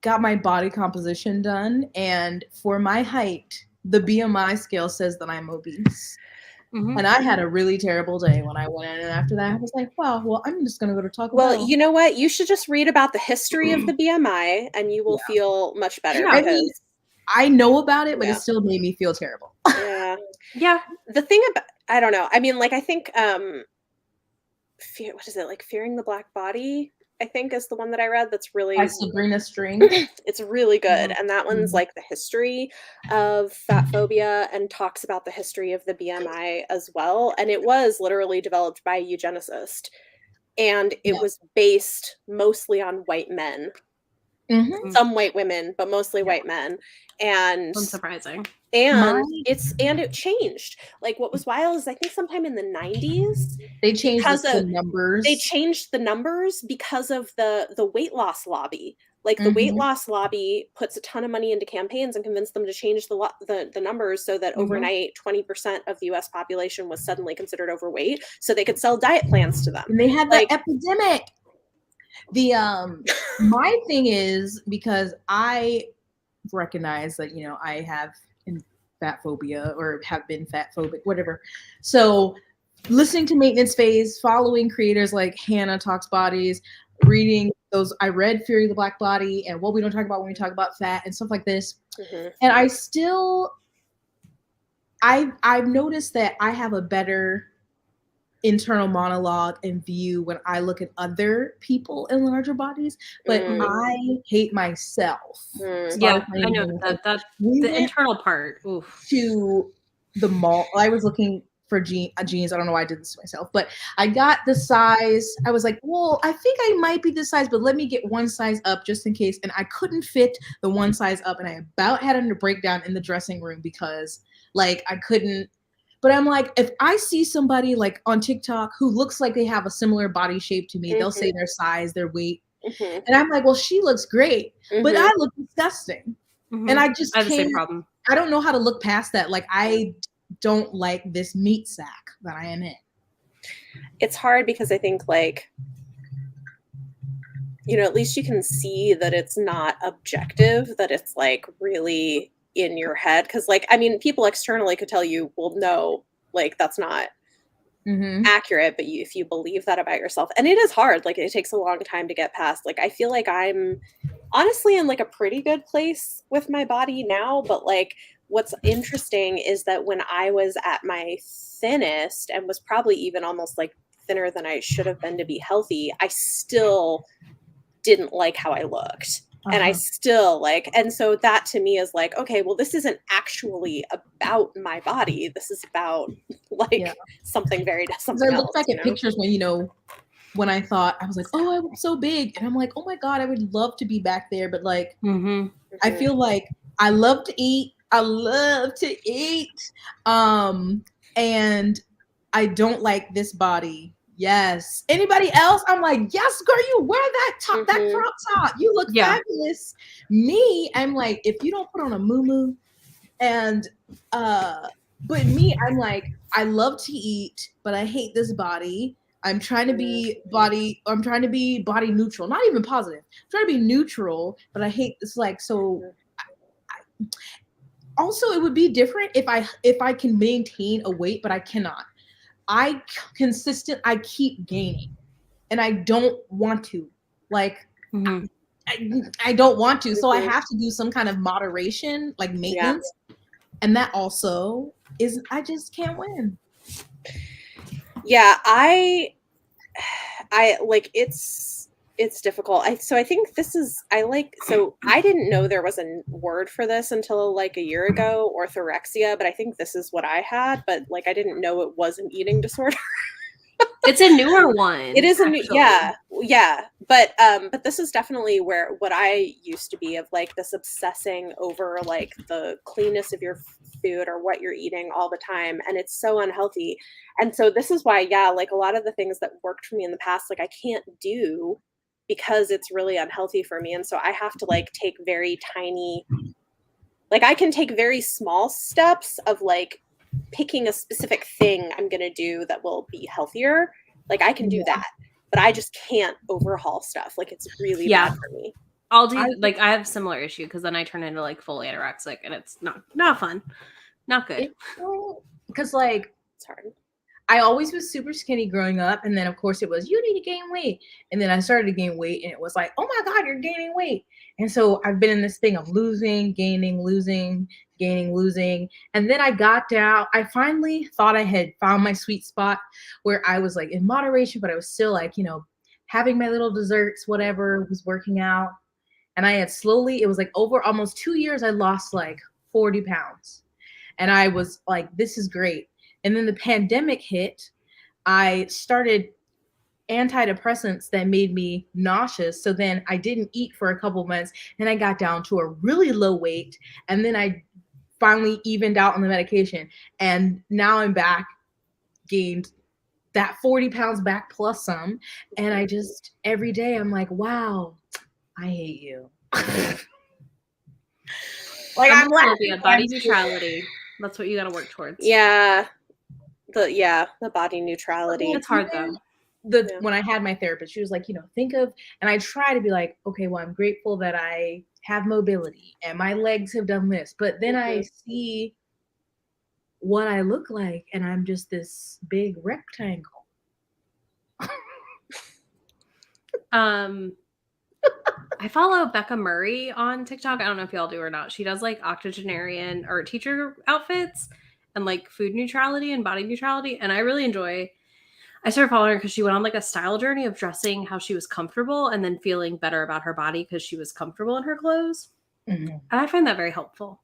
got my body composition done, and for my height, the BMI scale says that I'm obese. And I had a really terrible day when I went in, and after that I was like, wow, well, I'm just gonna go to Taco Bell. Well, you know what? You should just read about the history of the BMI and you will feel much better. Yeah, because I know about it, but it still made me feel terrible. Yeah. The thing about, I don't know. I mean, like, I think, what is it? Like Fearing the Black Body, I think is the one that I read. That's really by Sabrina String. It's really good. And that one's like the history of fat phobia and talks about the history of the BMI as well. And it was literally developed by a eugenicist. And it was based mostly on white men. Some white women, but mostly white men. And unsurprising. And it changed. Like what was wild is I think sometime in the 90s they changed the numbers. They changed the numbers because of the weight loss lobby. Like the weight loss lobby puts a ton of money into campaigns and convinced them to change the numbers so that overnight 20% of the US population was suddenly considered overweight, so they could sell diet plans to them. And they had that epidemic. The my thing is, because I recognize that, you know, I have fat phobia or have been fat phobic, whatever. So listening to Maintenance Phase, following creators like Hannah Talks Bodies, reading those, I read Fury of the Black Body and What We Don't Talk About When We Talk About Fat and stuff like this. And I've noticed that I have a better internal monologue and view when I look at other people in larger bodies, but I hate myself. Yeah, I know that the internal part. Oof. To the mall. I was looking for jeans. I don't know why I did this to myself, but I got the size. I was like, well, I think I might be this size, but let me get one size up just in case. And I couldn't fit the one size up, and I about had a breakdown in the dressing room because like I couldn't. But I'm like, if I see somebody like on TikTok who looks like they have a similar body shape to me, they'll say their size, their weight. And I'm like, well, she looks great, but I look disgusting. And I just have the same problem. I don't know how to look past that. Like, I don't like this meat sack that I am in. It's hard because I think, like, you know, at least you can see that it's not objective, that it's like really in your head. Because, like, I mean, people externally could tell you, well, no, like, that's not accurate, but if you believe that about yourself, and it is hard, like, it takes a long time to get past. Like, I feel like I'm honestly in like a pretty good place with my body now, but like what's interesting is that when I was at my thinnest and was probably even almost like thinner than I should have been to be healthy, I still didn't like how I looked. And I still like, and so that to me is like, okay, well, this isn't actually about my body. This is about like something very something else. I look back at pictures when, you know, when I thought, I was like, oh, I'm so big. And I'm like, oh my God, I would love to be back there. But like, I feel like I love to eat. I love to eat. And I don't like this body. Yes. Anybody else? I'm like, yes, girl, you wear that top, that crop top. You look fabulous. Me, I'm like, if you don't put on a muumuu, and but me, I'm like, I love to eat, but I hate this body. I'm trying to be body neutral, not even positive. I'm trying to be neutral, but I hate this. Like, so also it would be different if I can maintain a weight, but I cannot. I keep gaining, and I don't want to. Like, I don't want to. So I have to do some kind of moderation, like maintenance. And that also is, I just can't win. Yeah, I like, it's difficult. So I think this is, so I didn't know there was a word for this until like a year ago, orthorexia, but I think this is what I had, but like, I didn't know it was an eating disorder. It's a newer one. It is a new, yeah. But this is definitely where what I used to be, of like this obsessing over like the cleanness of your food or what you're eating all the time, and it's so unhealthy. And so this is why, like a lot of the things that worked for me in the past, like I can't do because it's really unhealthy for me. And so I have to like take very tiny, like I can take very small steps of like picking a specific thing I'm going to do that will be healthier. Like I can do that, but I just can't overhaul stuff. Like it's really bad for me. I'll do, like, I have a similar issue because then I turn into like full anorexic, and it's not fun. Not good. Because like, it's hard. I always was super skinny growing up, and then of course it was, you need to gain weight, and then I started to gain weight, and it was like, oh my God, you're gaining weight. And so I've been in this thing of losing, gaining, losing, gaining, losing. And then I got down, I finally thought I had found my sweet spot where I was like in moderation, but I was still like, you know, having my little desserts, whatever, was working out. And I had slowly, it was like over almost 2 years, I lost like 40 pounds. And I was like, this is great. And then the pandemic hit. I started antidepressants that made me nauseous. So then I didn't eat for a couple months, and I got down to a really low weight. And then I finally evened out on the medication. And now I'm back, gained that 40 pounds back plus some. And I just, every day I'm like, wow, I hate you. Like I'm body neutrality. That's what you got to work towards. Yeah. The body neutrality. It's hard though. when I had my therapist, she was like, think of, and I try to be like, okay, well, I'm grateful that I have mobility and my legs have done this, but then I see what I look like and I'm just this big rectangle. I follow Becca Murray on TikTok. I don't know if y'all do or not. She does like octogenarian art teacher outfits and like food neutrality and body neutrality. And I really enjoy, I started following her because she went on like a style journey of dressing how she was comfortable and then feeling better about her body because she was comfortable in her clothes. Mm-hmm. And I find that very helpful.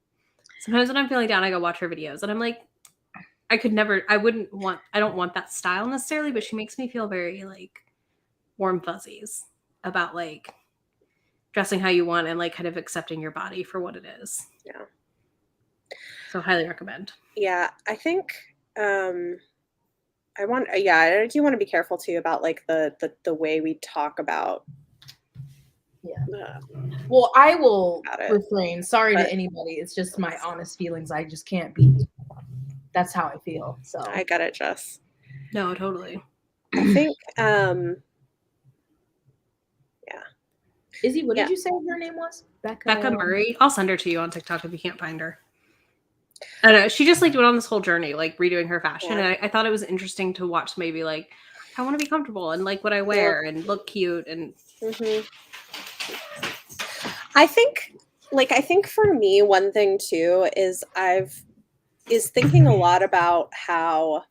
Sometimes when I'm feeling down, I go watch her videos and I'm like, I don't want that style necessarily, but she makes me feel very like warm fuzzies about like dressing how you want and like kind of accepting your body for what it is. Yeah. So highly recommend. Yeah. I think, I do want to be careful too about like the way we talk about. Yeah. Well, I will refrain. Sorry to anybody. It's just my honest feelings. I just can't be. That's how I feel. So I get it, Jess. No, totally. I think, Izzy, what did you say her name was? Becca Murray. I'll send her to you on TikTok if you can't find her. I don't know. She just like went on this whole journey, like redoing her fashion. And I thought it was interesting to watch maybe like, I want to be comfortable and like what I wear and look cute. And I think for me, one thing too is thinking a lot about how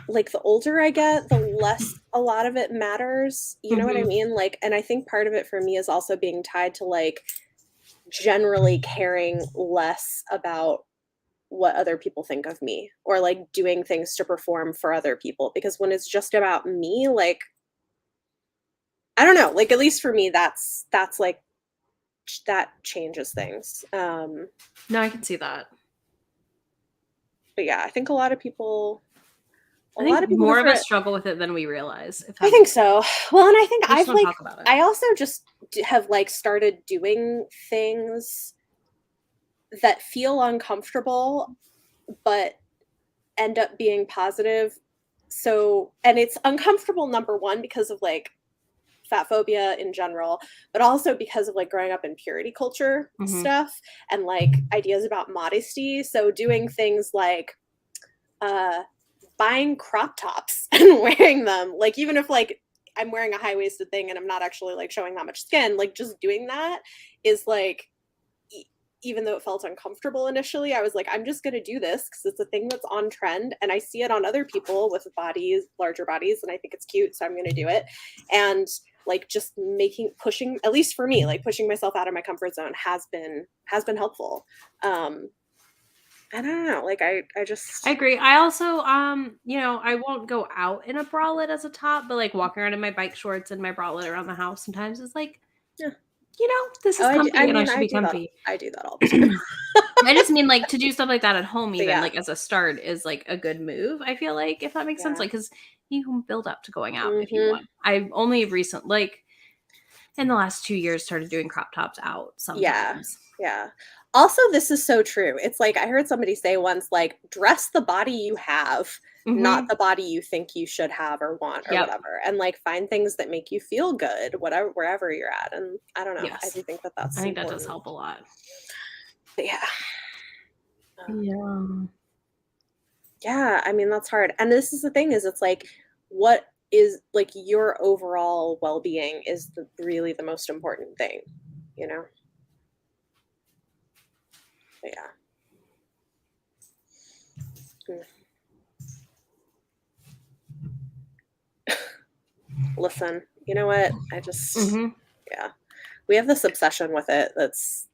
like the older I get, the less a lot of it matters. You know what I mean? Like, and I think part of it for me is also being tied to like generally caring less about what other people think of me or like doing things to perform for other people. Because when it's just about me, like, I don't know, like at least for me, that's like, that changes things. No, I can see that. But yeah, I think a lot of people more of us struggle with it than we realize. I think so. Well, and I think I also just have like started doing things that feel uncomfortable, but end up being positive. So, and it's uncomfortable, number one, because of like fat phobia in general, but also because of like growing up in purity culture stuff and like ideas about modesty. So doing things like, buying crop tops and wearing them, like even if like I'm wearing a high-waisted thing and I'm not actually like showing that much skin, like just doing that is like, even though it felt uncomfortable initially, I was like, I'm just gonna do this because it's a thing that's on trend and I see it on other people with bodies, larger bodies, and I think it's cute, so I'm gonna do it. And like just pushing, at least for me, like pushing myself out of my comfort zone has been helpful. I don't know. Like I agree. I also, I won't go out in a bralette as a top, but like walking around in my bike shorts and my bralette around the house sometimes is like, this is comfy and I should be comfy. I do that all the time. I just mean like to do stuff like that at home, even like as a start is like a good move. I feel like, if that makes sense, like, cause you can build up to going out if you want. I've only in the last 2 years started doing crop tops out sometimes. Yeah. Also, this is so true. It's like I heard somebody say once, like, dress the body you have, not the body you think you should have or want or whatever. And like find things that make you feel good, wherever you're at. And I don't know. Yes. I do think that's I think that does help a lot. But yeah. I mean, that's hard. And this is the thing is it's like, what is like your overall well-being is really the most important thing, But Listen, you know what? I just, we have this obsession with it that's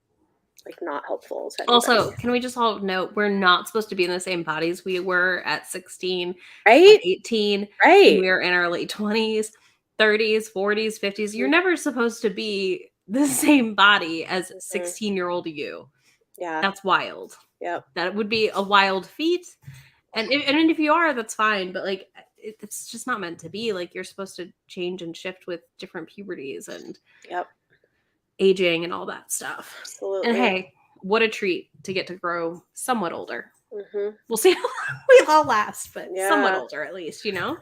like not helpful to anybody. Also, can we just all note we're not supposed to be in the same bodies we were at 16, right? At 18, right? We were in our late 20s, 30s, 40s, 50s. You're never supposed to be the same body as 16-year-old you. Yeah, that's wild. Yeah, that would be a wild feat. And if you are, that's fine. But like, it's just not meant to be. Like, you're supposed to change and shift with different puberties and aging and all that stuff. Absolutely. And hey, what a treat to get to grow somewhat older. We'll see how long we all last, but somewhat Yeah. older at least, you know?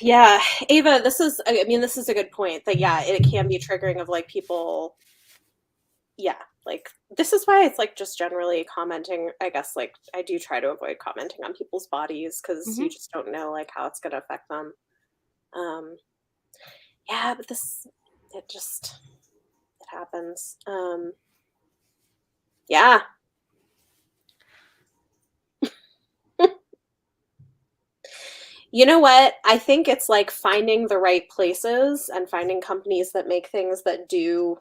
Yeah, Ava, this is a good point that, yeah, it can be triggering of like people, yeah, like this is why it's like just generally commenting, I guess, like I do try to avoid commenting on people's bodies because you just don't know like how it's going to affect them. Yeah, but it happens. Yeah. You know what? I think it's like finding the right places and finding companies that make things that do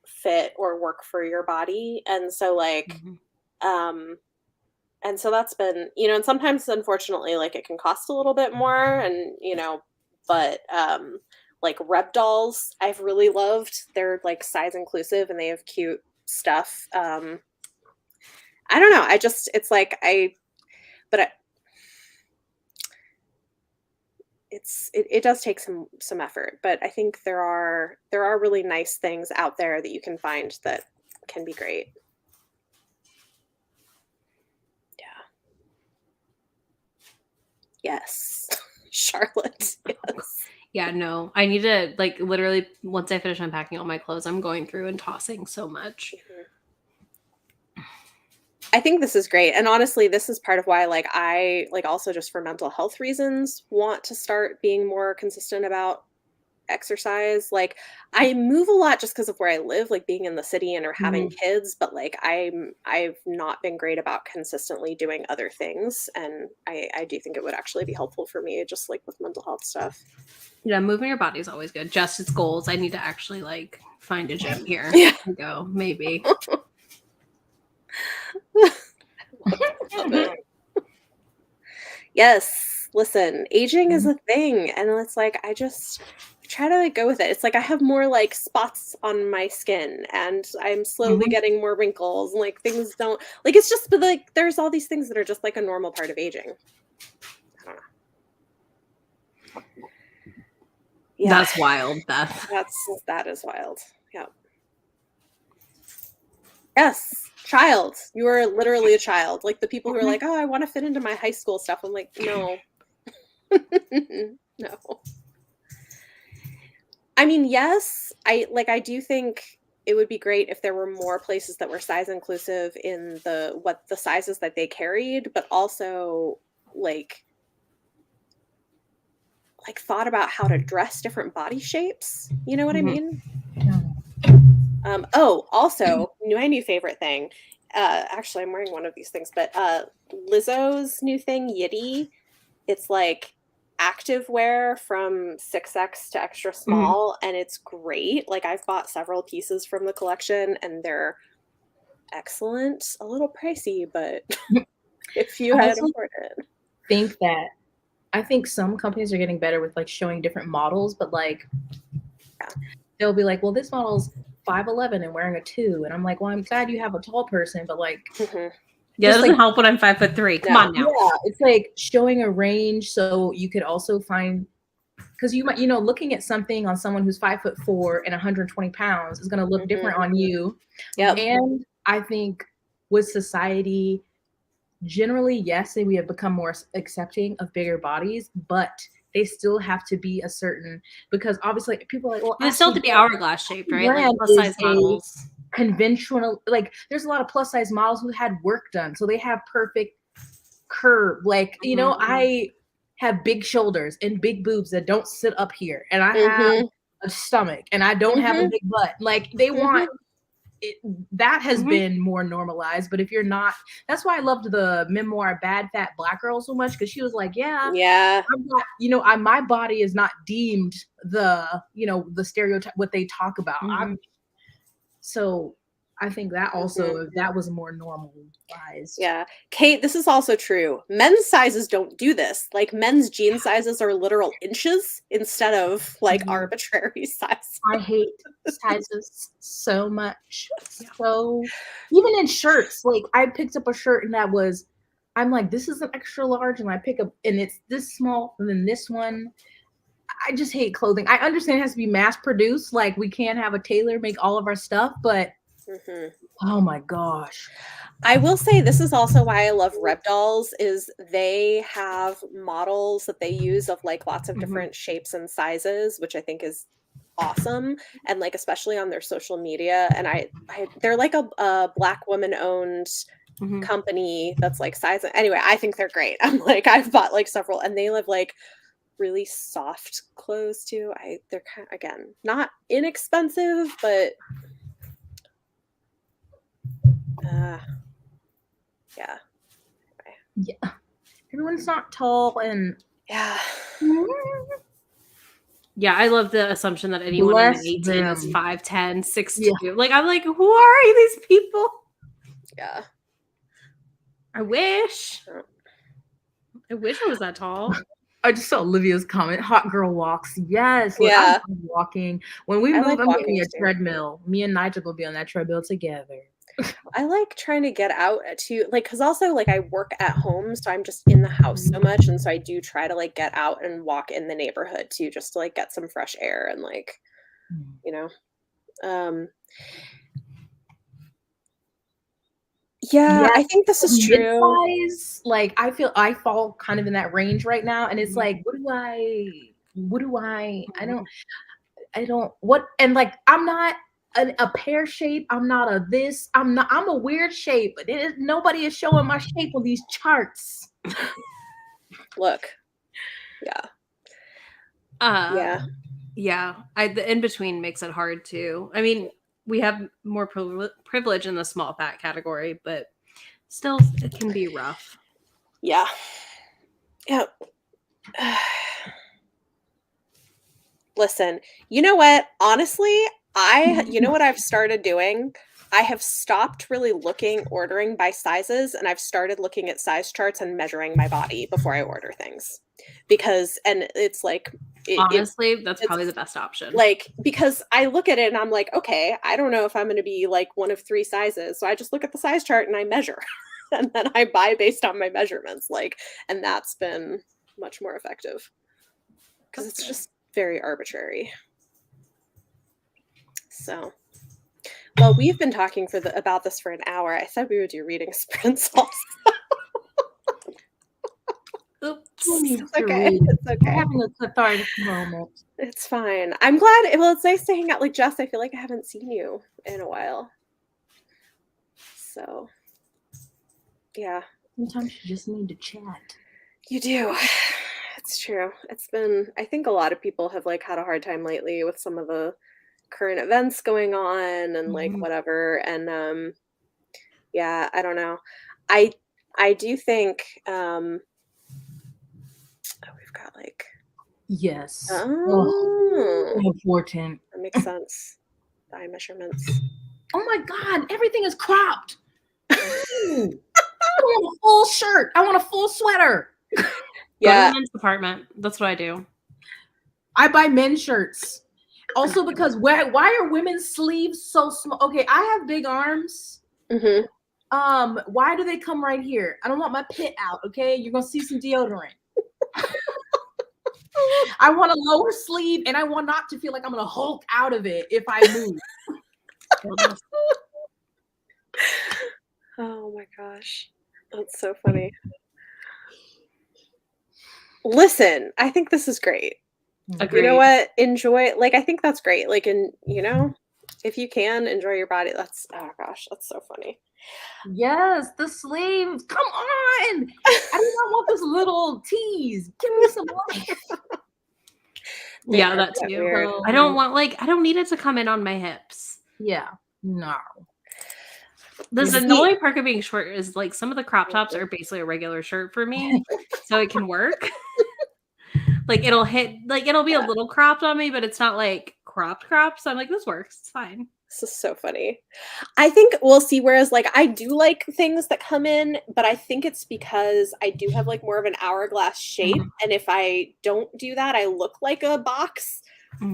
fit or work for your body. And so like and so that's been, and sometimes unfortunately like it can cost a little bit more and but like Reb Dolls I've really loved. They're like size inclusive and they have cute stuff. I don't know. It's like it does take some effort, but I think there are really nice things out there that you can find that can be great. Yeah. Yes. Charlotte. Yes. Yeah, no. I need to like literally once I finish unpacking all my clothes, I'm going through and tossing so much. I think this is great. And honestly, this is part of why like I like also just for mental health reasons want to start being more consistent about exercise. Like I move a lot just because of where I live, like being in the city and or having kids, but like I've not been great about consistently doing other things. And I do think it would actually be helpful for me just like with mental health stuff. Yeah, moving your body is always good. Just its goals. I need to actually like find a gym here and go, maybe. Yes, listen, aging is a thing, and it's like I try to like go with it. It's like I have more like spots on my skin, and I'm slowly getting more wrinkles, and like things don't like it's just but like there's all these things that are just like a normal part of aging. I don't know. Yeah. That's wild, Beth. That is wild. Yeah. Yes, child. You are literally a child. Like the people who are like, oh, I want to fit into my high school stuff. I'm like, no. No. I mean, yes, I do think it would be great if there were more places that were size inclusive in the sizes that they carried, but also like thought about how to dress different body shapes. You know what I mean? Also, my new favorite thing. Actually, I'm wearing one of these things, but Lizzo's new thing, Yitty. It's like active wear from 6X to extra small, and it's great. Like I've bought several pieces from the collection, and they're excellent. A little pricey, but if you had afforded. I think some companies are getting better with like showing different models, but like they'll be like, well, this model's 5'11" and wearing a 2, and I'm like, well, I'm glad you have a tall person, but like yeah, it doesn't help when I'm 5'3". Come on now. Yeah, it's like showing a range so you could also find, because you might, looking at something on someone who's 5'4" and 120 pounds is going to look different on you. Yep. And I think with society, generally, yes, we have become more accepting of bigger bodies, but they still have to be a certain, because obviously people are like, well, they still have to be hourglass shaped, right? Like plus size models. Conventional, like there's a lot of plus size models who had work done, so they have perfect curve. Like I have big shoulders and big boobs that don't sit up here, and I have a stomach, and I don't have a big butt. Like they want it, that has been more normalized. But if you're not, that's why I loved the memoir Bad Fat Black Girl so much, because she was like, I'm not, my body is not deemed the stereotype what they talk about. So I think that also, if that was more normalized. Yeah. Kate, this is also true. Men's sizes don't do this. Like men's jean sizes are literal inches instead of like arbitrary size. I hate sizes so much. So even in shirts, like I picked up a shirt and I'm like, this is an extra large, and I pick up and it's this small and then this one. I just hate clothing. I understand it has to be mass produced. Like we can't have a tailor make all of our stuff, but Mm-hmm. Oh my gosh. I will say this is also why I love Reb Dolls is they have models that they use of like lots of different shapes and sizes, which I think is awesome. And like especially on their social media. And they're like a Black woman owned company that's like size. Anyway, I think they're great. I'm like I've bought like several, and they have like really soft clothes too. They're kind of, again, not inexpensive, but yeah. Yeah. Everyone's not tall and Yeah. Yeah, I love the assumption that anyone in Bless 18 them. is 5'10", 6'2". Yeah. Like, I'm like, who are these people? Yeah. I wish I was that tall. I just saw Olivia's comment. Hot girl walks. Yes. Yeah. I'm walking. When we I move, like I'm walking getting a too. treadmill. Me and Nigel will be on that treadmill together. I like trying to get out to like, because also like I work at home, so I'm just in the house so much, and so I do try to like get out and walk in the neighborhood too, just to like get some fresh air and like, you know, yeah, I think this is true. Mid-size, like I feel I fall kind of in that range right now, and it's like, what do I don't what, and like I'm not a pear shape, I'm not a this, I'm a weird shape, but nobody is showing my shape on these charts. Look, yeah. The in between makes it hard too. I mean, we have more privilege in the small fat category, but still it can be rough. Yeah. Listen, you know what? Honestly, you know what I've started doing? I have stopped really ordering by sizes, and I've started looking at size charts and measuring my body before I order things. And it's like, honestly, that's probably the best option. Like, because I look at it and I'm like, okay, I don't know if I'm going to be like one of 3 sizes. So I just look at the size chart and I measure and then I buy based on my measurements. Like, and that's been much more effective because it's just very arbitrary. So, well, we've been talking about this for an hour. I said we would do reading sprints also. Oops. It's okay. It's okay. I'm having a cathartic moment. It's fine. I'm glad. Well, it's nice to hang out. Like, Jess, I feel like I haven't seen you in a while. So, yeah. Sometimes you just need to chat. You do. It's true. It's been, I think a lot of people have like had a hard time lately with some of the current events going on and like whatever. And yeah, I don't know. I do think we've got like important. That makes sense. Thigh measurements. Oh my god, everything is cropped. I want a full shirt. I want a full sweater. Yeah. Go to the men's department. That's what I do. I buy men's shirts. Also because why are women's sleeves so small? Okay, I have big arms. Why do they come right here? I don't want my pit out, okay? You're gonna see some deodorant. I want a lower sleeve, and I want not to feel like I'm gonna Hulk out of it if I move. Oh my gosh. That's so funny. Listen, I think this is great. Agreed. You know what? Enjoy, like, I think that's great. Like, and you know, if you can enjoy your body, that's, oh gosh, that's so funny. Yes, the sleeves. Come on. I do not want this little tease. Give me some life. Yeah, that too. I don't need it to come in on my hips. Yeah. No. The annoying part of being short is like some of the crop tops are basically a regular shirt for me, so it can work. Like it'll be a little cropped on me, but it's not like cropped. So I'm like, this works. It's fine. This is so funny. I think we'll see. Whereas like I do like things that come in, but I think it's because I do have like more of an hourglass shape. And if I don't do that, I look like a box. So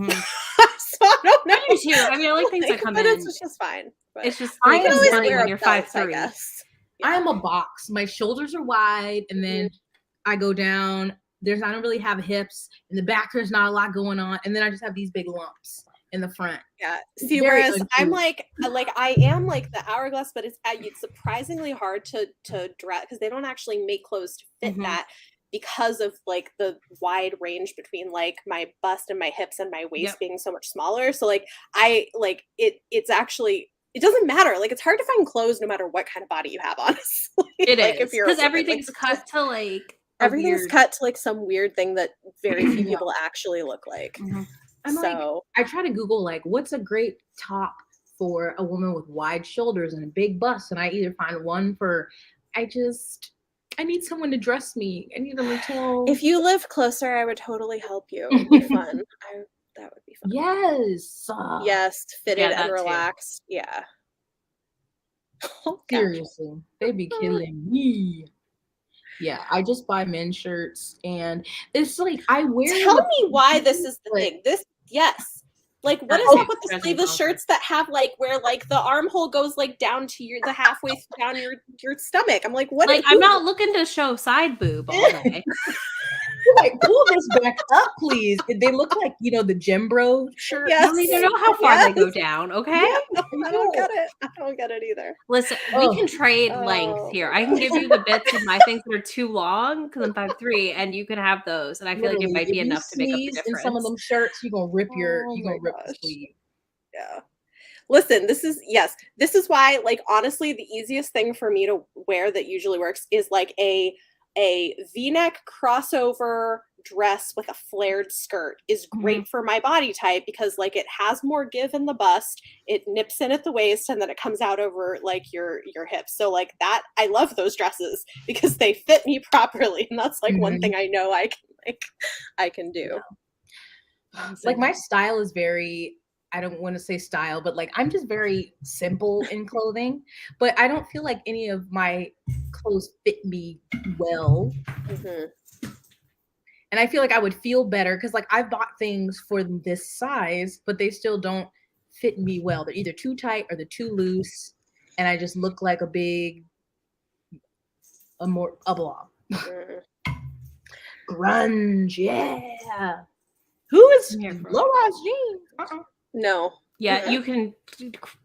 I don't know. I do too. I mean, I like things that come in. It's just fine. It's just I can always wear when you're 5'3". Yeah. I am a box. My shoulders are wide, and then I go down. I don't really have hips. In the back, there's not a lot going on, and then I just have these big lumps. in the front. Yeah. It's See, very whereas I'm uncouth. like I am like the hourglass, but it's surprisingly hard to dress because they don't actually make clothes to fit Mhm. that because of like the wide range between like my bust and my hips and my waist Yep. being so much smaller. So like I like it's actually it doesn't matter. Like it's hard to find clothes no matter what kind of body you have, honestly. It Like if is you're a because woman, like everything's it's cut just to like a everything's weird. cut to like some weird thing that very few Yeah. people actually look like. Mhm. I'm like, So I try to Google like what's a great top for a woman with wide shoulders and a big bust, and I either find one for I need someone to dress me. I need a little. if you live closer, I would totally help you. It would be fun. That would be fun. Yes. Yes, fitted Yeah, and that too. relaxed. Yeah. Oh, gosh. Seriously, they be killing me. Yeah, I just buy men's shirts, and it's like I wear Tell them. me why this is the But- thing. Yes. Like what That is too. up with the Dressing sleeveless comfort. shirts that have like where like the armhole goes like down to the halfway down your stomach? I'm like, what Like I'm not looking to show side boob all day. like pull this back up, please. They look like the gym bro shirt. Yes. You don't even know how far they go down, okay? Yeah, I don't get it. I don't get it either. Listen, we can trade length Oh here. my I can God. give you the bits of my things that are too long because I'm 5'3", and you can have those. And I feel like it Literally, might be if you enough to make up the sneeze difference. in some of them shirts, you're gonna rip Oh my the gosh. sleeve. Yeah. Listen, this is why like honestly the easiest thing for me to wear that usually works is like a V-neck crossover dress with a flared skirt is great for my body type because like it has more give in the bust, it nips in at the waist and then it comes out over like your hips. So like that I love those dresses because they fit me properly and that's like one thing I know I can do. Yeah. Like my style is very I don't want to say style, but like I'm just very simple in clothing, but I don't feel like any of my clothes fit me well. Mhm. And I feel like I would feel better because like I've bought things for this size, but they still don't fit me well. They're either too tight or they're too loose, and I just look like a blob. Mhm. Grunge, yeah. Who is low-rise jeans? No. Yeah, you can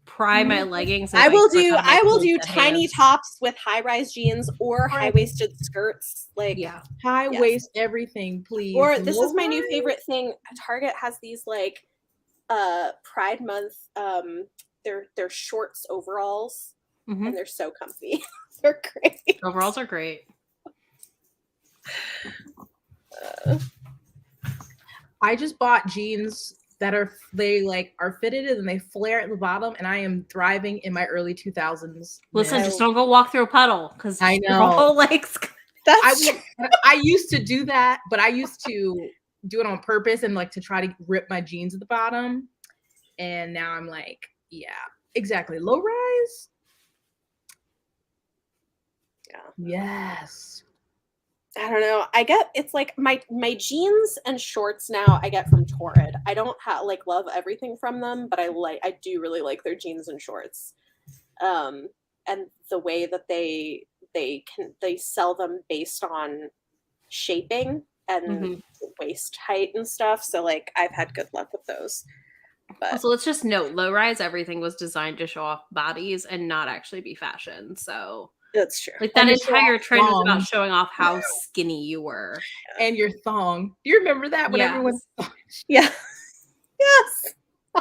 pry my leggings. And I will click on my do clothes at tiny hands. tops with high-rise jeans or high-waisted skirts. Like Yeah. High Yes. waist everything, please. Or this is my new Low-rise? favorite thing. Target has these like Pride Month they're shorts overalls Mhm. and they're so comfy. They're great. Overalls are great. I just bought jeans that are fitted and they flare at the bottom, and I am thriving in my early 2000s. Listen, man. just don't go walk through a puddle because I your know. whole legs. I used to do that, but I used to do it on purpose and like to try to rip my jeans at the bottom. And now I'm like, yeah, exactly. Low rise. Yeah. Yes. I don't know. I get it's like my jeans and shorts now I get from Torrid. I don't love everything from them, but I do really like their jeans and shorts. And the way that they sell them based on shaping and waist height and stuff. So like I've had good luck with those. But Also, let's just note, low rise everything was designed to show off bodies and not actually be fashion. So that's true. like that And to show entire off trend was about thongs. showing off how skinny you were. And your thong. Do you remember that when everyone? Yeah. Yes.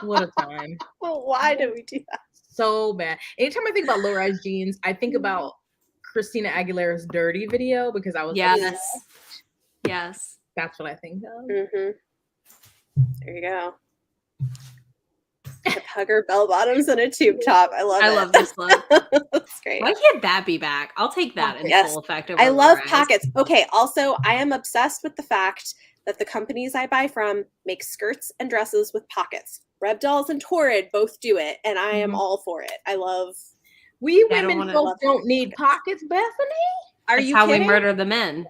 What a time. Well, why did we do that? So bad. Anytime I think about low rise jeans, I think about Christina Aguilera's Dirty video because I was Yes. Yes. That's what I think of. Mm-hmm. There you go. With hugger bell bottoms and a tube top. I love it. I love this look. That's great. Why can't that be back? I'll take that in Yes. full effect. Over I love low rise. pockets. Okay, also, I am obsessed with the fact that the companies I buy from make skirts and dresses with pockets. Reb Dolls and Torrid both do it, and I am all for it. I love. We I don't women wanna- folks don't need pockets, Bethany. Are That's you how kidding? we murder the men.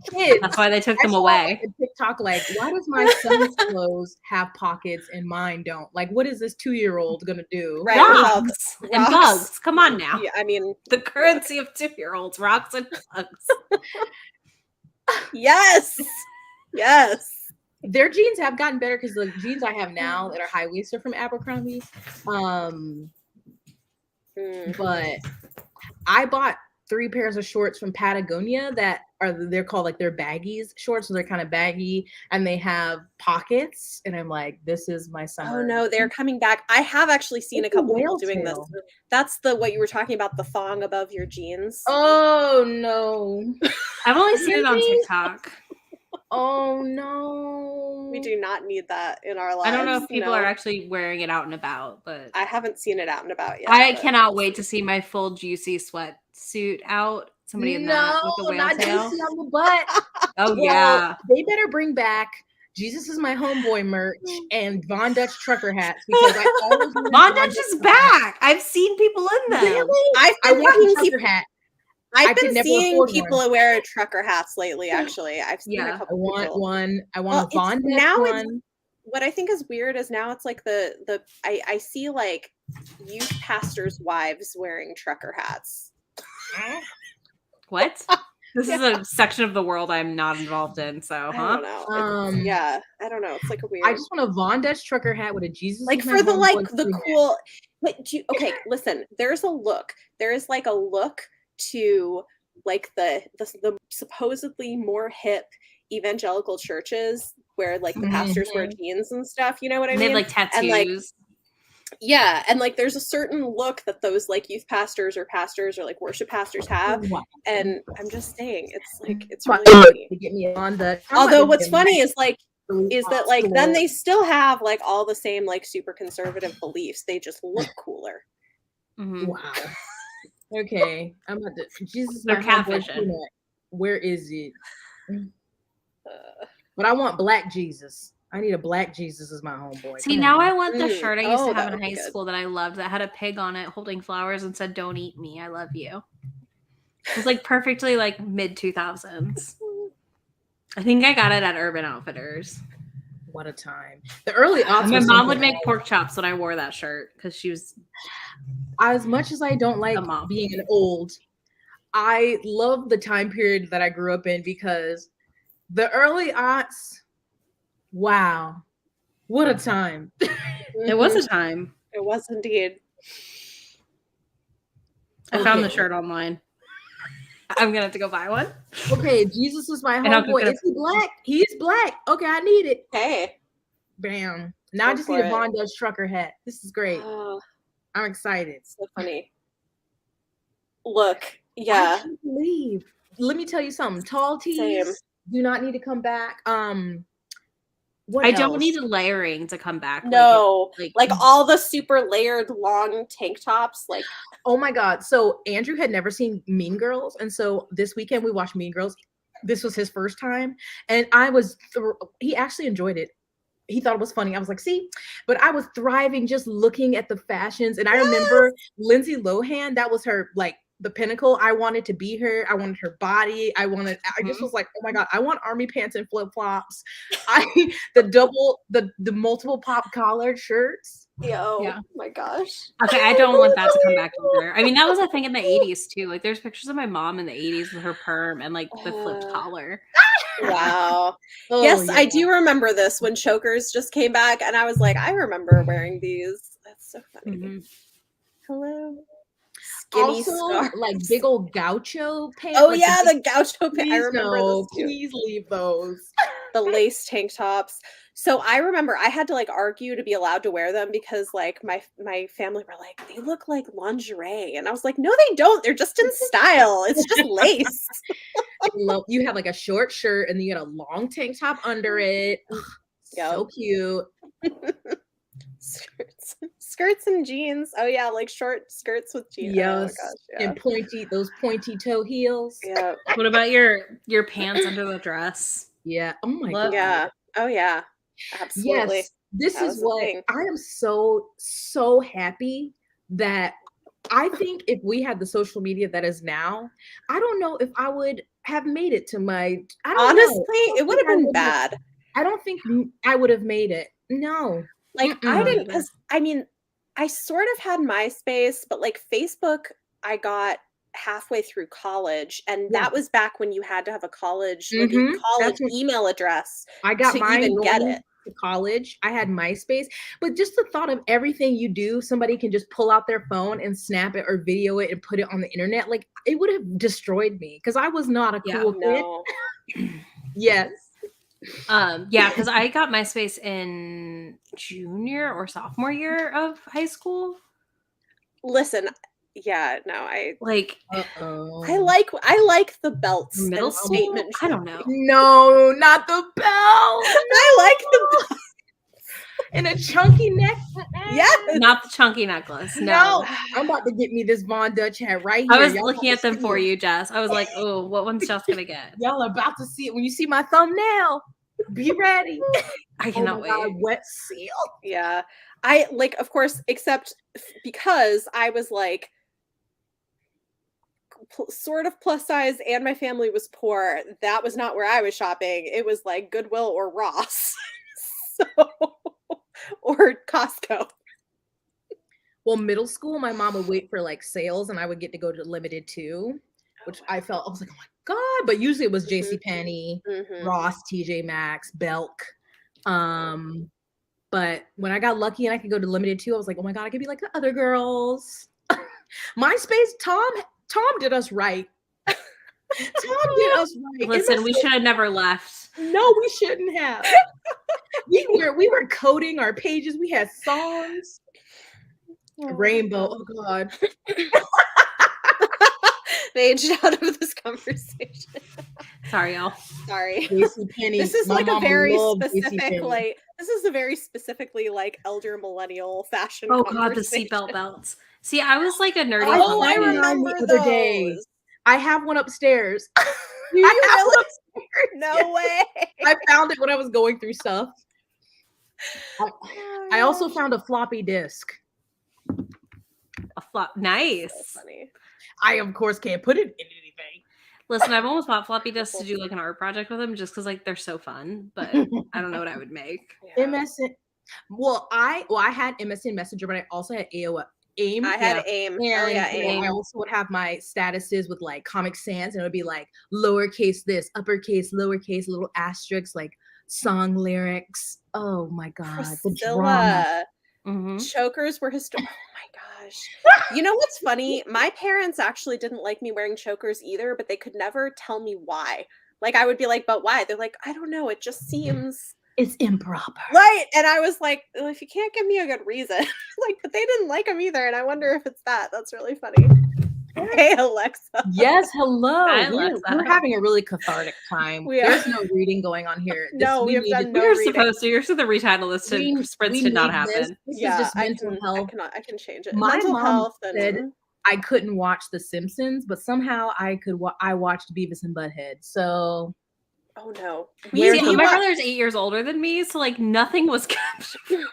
Kids. That's why they took them saw away. a TikTok like, why does my son's clothes have pockets and mine don't? Like, what is this 2-year-old gonna do? Right. Rocks and Rocks. bugs. Come on now. Yeah, I mean, The currency of 2-year-olds, rocks and bugs. yes, yes. their jeans have gotten better because the jeans I have now that are high waisted from Abercrombie. But I bought 3 pairs of shorts from Patagonia that they're called like they're baggies shorts, so they're kind of baggy and they have pockets. And I'm like, this is my summer. Oh no, they're coming back. I have actually seen a couple people doing this. That's what you were talking about, the thong above your jeans. Oh no. I've only seen it on TikTok. Oh no. We do not need that in our lives. I don't know if people are actually wearing it out and about, but I haven't seen it out and about yet. I cannot wait to see my full juicy sweatsuit out. Somebody in that with a whale tail. Juicy on the butt. Oh yeah. They better bring back Jesus is my homeboy merch and Von Dutch trucker hats because I always Von Dutch is back. I've seen people in them. Really? I want a trucker hat. I've been seeing people wear trucker hats lately, actually. I've seen a couple people. I want one. I want a Von Dutch now one. What I think is weird is now it's like I see like youth pastors' wives wearing trucker hats. What? This is a section of the world I'm not involved in, so I don't know. I don't know. It's like a weird. I just want a Von Dutch trucker hat with a Jesus. Like for the cool. But okay, listen. There's a look. There is like a look to like the supposedly more hip evangelical churches where like the pastors wear jeans and stuff. You know what I mean? They have like tattoos. And, like, yeah, and like there's a certain look that those like youth pastors or like worship pastors have, and I'm just saying it's like it's really funny. To get me on the. Although what's funny is that like then they still have like all the same like super conservative beliefs. They just look cooler. Mm-hmm. Wow. Okay, I'm about to. Jesus, they're catfishing. Where is it? But I want black Jesus. I need a black Jesus as my homeboy. See, now I want the shirt I used to have in high school that I loved that had a pig on it holding flowers and said, "Don't eat me, I love you." It was like perfectly like mid 2000s. I think I got it at Urban Outfitters. What a time. The early aughts. My mom would make pork chops when I wore that shirt because she was. As much as I don't like being an old, I love the time period that I grew up in because the early aughts. Wow, what a time. It was a time. It was indeed. I found the shirt online. I'm gonna have to go buy one. Okay, Jesus is my homeboy. Is he black? He is black. Okay, I need it. Hey. Bam. Now I just need a Von Dutch trucker hat. This is great. I'm excited. So funny. Look, yeah. I can't believe. Let me tell you something. Tall tees do not need to come back. I don't need a layering to come back. No, like all the super layered long tank tops. Like, oh my God. So Andrew had never seen Mean Girls. And so this weekend we watched Mean Girls. This was his first time. And he actually enjoyed it. He thought it was funny. I was like, see, but I was thriving just looking at the fashions. And I remember Lindsay Lohan, that was her, like, the pinnacle. I wanted to be her. I wanted her body. I just was like, oh my God, I want army pants and flip flops. The multiple pop collared shirts. Oh my gosh. Okay, I don't want that to come back either. I mean, that was a thing in the 80s too. Like, there's pictures of my mom in the 80s with her perm and like the flipped collar. Wow. Yes, I do remember this when Chokers just came back, and I was like, I remember wearing these. That's so funny. Mm-hmm. Hello. Skinny scarves. Like big old gaucho pants. Oh yeah, the gaucho pants. I remember those too. Please leave those. The lace tank tops. So I remember I had to like argue to be allowed to wear them because like my family were like, they look like lingerie, and I was like, no, they don't. They're just in style. It's just lace. You have like a short shirt and then you get a long tank top under it. So cute. Skirts and jeans. Oh yeah, like short skirts with jeans. Yes, and those pointy toe heels. Yeah. What about your pants under the dress? Yeah. Oh my God. Yeah. Oh yeah. Absolutely. Yes. This is what I am so happy that I think if we had the social media that is now, I don't know if I would have made it to my. Honestly, it would have been bad. I don't think I would have made it. No. Like I didn't, because I mean, I sort of had MySpace, but like Facebook, I got halfway through college, and Yeah. that was back when you had to have a college, like a college That's what email address I got to mine even get going it. to college. I had MySpace, but just the thought of everything you do, somebody can just pull out their phone and snap it or video it and put it on the internet. Like it would have destroyed me because I was not a cool kid. No. Yes. Yeah, because I got MySpace in junior or sophomore year of high school. Listen, yeah, no, I Like like the belts middle and school. statement. I don't know. No, not the bell. I like the belts. And a chunky neck. Yes. Not the chunky necklace. No. I'm about to get me this Von Dutch hat right here. I was Y'all looking about at to them see for it. you, Jess. I was like, oh, what one's Jess gonna get? Y'all are about to see it when you see my thumbnail. Be ready. I cannot wait. God, wet seal. Yeah. I like, of course, except because I was like sort of plus size and my family was poor. That was not where I was shopping. It was like Goodwill or Ross. So, or Costco. Well, middle school, my mom would wait for like sales and I would get to go to Limited too, which I was like, oh my God. But usually it was JCPenney, Ross, TJ Maxx, Belk. But when I got lucky and I could go to Limited too, I was like, oh my God, I could be like the other girls. MySpace, Tom did us right. Tom did us right. Listen, we should have never left. No, we shouldn't have. we were coding our pages. We had songs. Rainbow. Oh God. They aged out of this conversation. Sorry, y'all. Sorry. JCPenney. This is My like a mama very loved specific, JCPenney. like this is a very specifically like elder millennial fashion. Oh God, the conversation. seatbelt belts. See, I was like a nerdy. Oh, I punk kid. remember the other day. those. I have one upstairs. Do you really? No Yes. way. I found it when I was going through stuff. I also found a floppy disk. A flop. Nice. So funny. I of course can't put it in anything. Listen, I've almost bought floppy disks to do like an art project with them just because like they're so fun, but I don't know what I would make. Yeah. MSN. Well, I had MSN Messenger, but I also had AOL. AIM. I had AIM. And Oh yeah, AIM. I also would have my statuses with like Comic Sans, and it would be like lowercase this, uppercase, lowercase, little asterisks, like song lyrics. Oh my God, the drama. Priscilla. Chokers were historic. Oh my gosh. You know what's funny? My parents actually didn't like me wearing chokers either, but they could never tell me why. Like I would be like, but why? They're like, I don't know. It just seems It's improper. right. And I was like, well, if you can't give me a good reason, like, but they didn't like them either. And I wonder if it's that. That's really funny. Hey, Alexa. Yes, hello. Hi, We're Alexa. having a really cathartic time. We are. There's no reading going on here. No, we have done no We were reading. supposed to. You're supposed to retitle this to sprints did not need this. happen. This is Yeah, just I mental can, health. I can change it. My Mental mom health said and I couldn't watch The Simpsons, but somehow I could. I watched Beavis and Butthead. So oh no. Where's See, the- my brother's 8 years older than me, so like nothing was captured.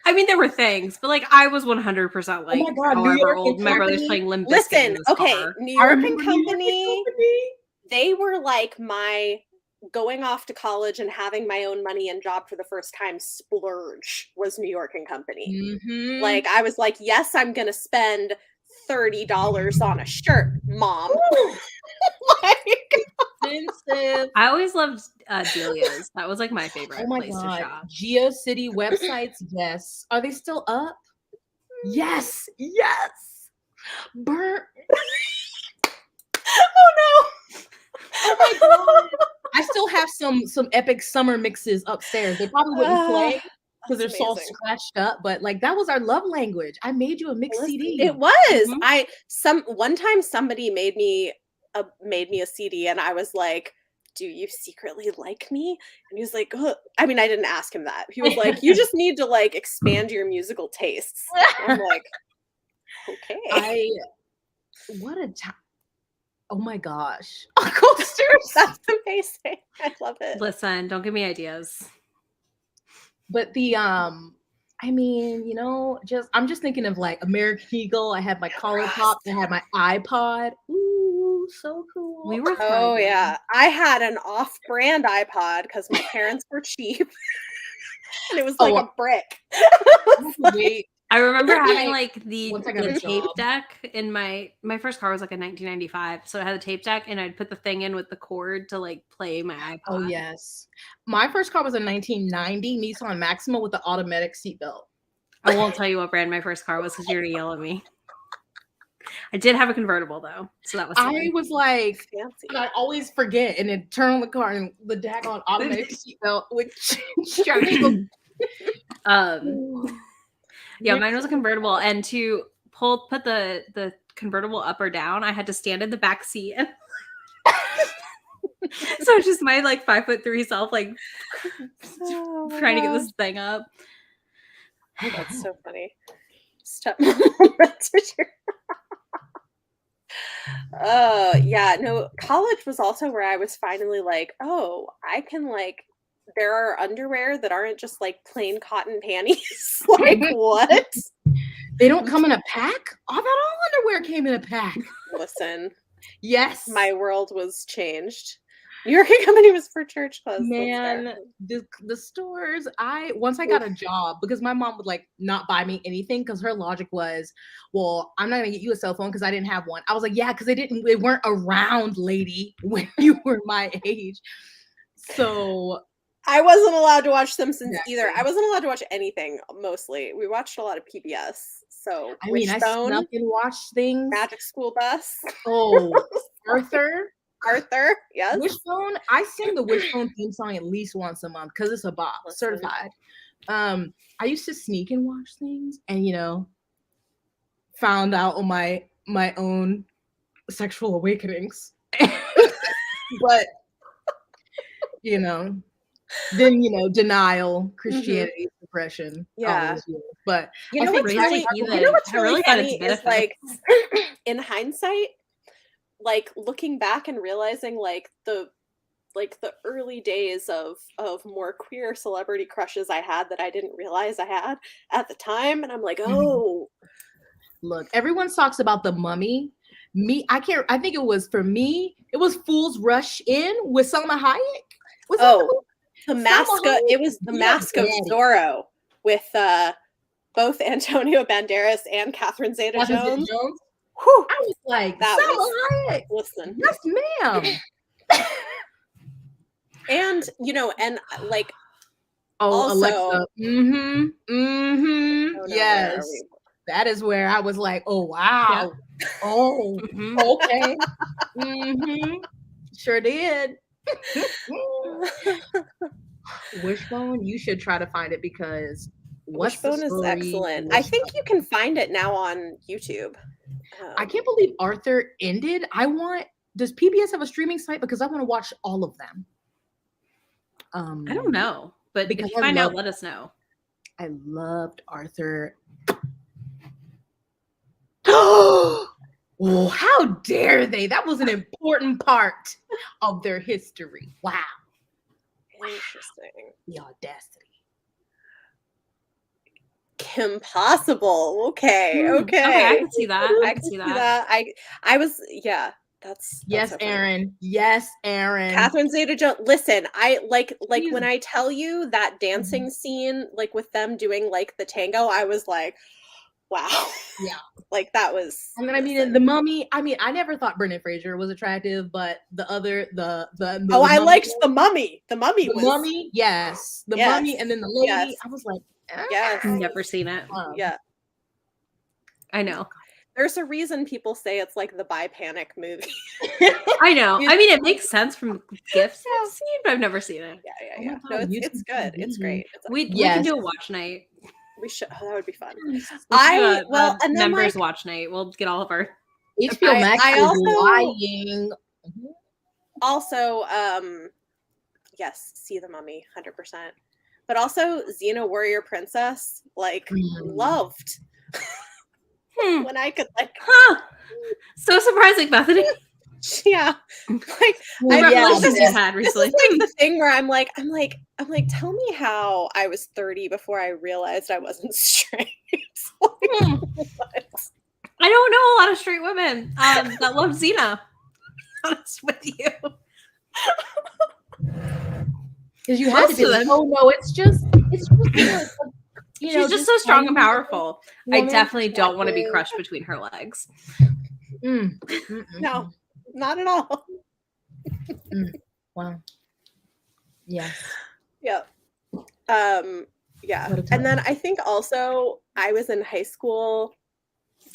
I mean, there were things, but like I was 100% like my God, New however York old and my brother's Company? playing Limp Bizkit in Listen, his okay, car. New I York remember and New York Company, Company. they were like my going off to college and having my own money and job for the first time splurge was New York and Company. Mhm. Like I was like, yes, I'm gonna spend $30 on a shirt, mom. Like, Expensive. I always loved Delia's. That was like my favorite Oh my place to God. shop. GeoCity websites, yes. Are they still up? Yes. Yes. Burn. oh no. Oh my God. I still have some epic summer mixes upstairs. They probably wouldn't play because they're That's so amazing. scratched up, but like that was our love language. I made you a mix CD. It was. Mhm. One time somebody made me a CD and I was like, do you secretly like me? And he was like, ugh. I mean, I didn't ask him that. He was like, you just need to like expand your musical tastes. I'm like, okay. What a time. Oh my gosh. Coasters. That's amazing. I love it. Listen, don't give me ideas. But the I mean, I'm just thinking of like American Eagle. I had my collar pop. I had my iPod. Ooh, so cool. We were Oh thriving. yeah. I had an off-brand iPod because my parents were cheap. And it was like a brick. I have to wait I remember having like the Once I got a tape job. deck in my first car was like a 1995, so it had a tape deck, and I'd put the thing in with the cord to like play my iPod. Oh yes, my first car was a 1990 Nissan Maxima with the automatic seatbelt. I won't tell you what brand my first car was because you're gonna yell at me. I did have a convertible though, so that was fun. I was like, Fancy. and I always forget, and then turn on the car and the daggone automatic seatbelt, which yeah, mine was a convertible, and to put the convertible up or down, I had to stand in the back seat, and so it's just my like 5'3" self like trying to get this thing up. Oh, that's so funny. Step yeah, no, college was also where I was finally like, oh, I can like, there are underwear that aren't just like plain cotton panties. Like, what? They don't come in a pack? I thought all underwear came in a pack. Listen, Yes. my world was changed. New York Company was for church clothes. Man, the stores, once I got a job, because my mom would like not buy me anything because her logic was, well, I'm not gonna get you a cell phone because I didn't have one. I was like, yeah, because they weren't around, lady, when you were my age. So I wasn't allowed to watch Simpsons Exactly. either. I wasn't allowed to watch anything, mostly. We watched a lot of PBS. So I mean, I snuck and watched things. Magic School Bus. Oh, Arthur, yes. Wishbone. I sing the Wishbone theme song at least once a month because it's a bop, certified. I used to sneak and watch things, and found out on my own sexual awakenings. But then denial, Christianity, depression. Yeah. But You know I think what's really- really got its funny is benefits. like in hindsight, like looking back and realizing like the early days of more queer celebrity crushes I had that I didn't realize I had at the time, and I'm like, oh, look, everyone talks about The Mummy. I think it was Fool's Rush In with Salma Hayek. Was that the mask. It was the Mask of Zorro with both Antonio Banderas and Catherine Zeta-Jones. Whew, I was like, Salma Hayek. Listen, yes, ma'am. And like, also, Alexa. Oh, no, yes, that is where I was like, oh wow, oh okay, sure did. Wishbone, you should try to find it because Wishbone is excellent. I think you can find it now on YouTube. I can't believe Arthur ended. Does PBS have a streaming site? Because I want to watch all of them. I don't know, but if you find out, let us know. I loved Arthur. Oh, how dare they? That was an important part of their history. Wow. Interesting. The audacity. Kim Possible. Okay. Okay, I can see that. I can see that. I was, yeah. That's yes, so Aaron. Yes, Aaron. Catherine Zeta-Jones. Listen, I like when I tell you that dancing scene, like with them doing like the tango, I was like, wow. Yeah. Like that was. And then I mean, The Mummy. I mean, I never thought Brendan Fraser was attractive, but I liked The Mummy. The Mummy was. The Mummy, yes. The Mummy, and then the lady. Yes. I was like, yes. Never seen it. Yeah. I know. There's a reason people say it's like the bi-panic movie. I know. I mean, it makes sense from gifts I've seen, but I've never seen it. Yeah. No, it's good. It's great. We can do a watch night. We should. Oh, that would be fun. And then members watch night. We'll get all of our HBO Max is lying. Also, yes, see The Mummy, 100%. But also, Xena Warrior Princess, like loved. When I could so surprising, Bethany. Yeah, like you've had recently. This is like the thing where I'm like, tell me how I was 30 before I realized I wasn't straight. I don't know a lot of straight women that love Xena. Honest with you, because you have to be like, oh no, it's just you She's know, just so strong and finding powerful. I woman definitely that don't want to be is- crushed between her legs. No, not at all. Wow. Yes. Yeah. Yeah. What a And then time. I think also I was in high school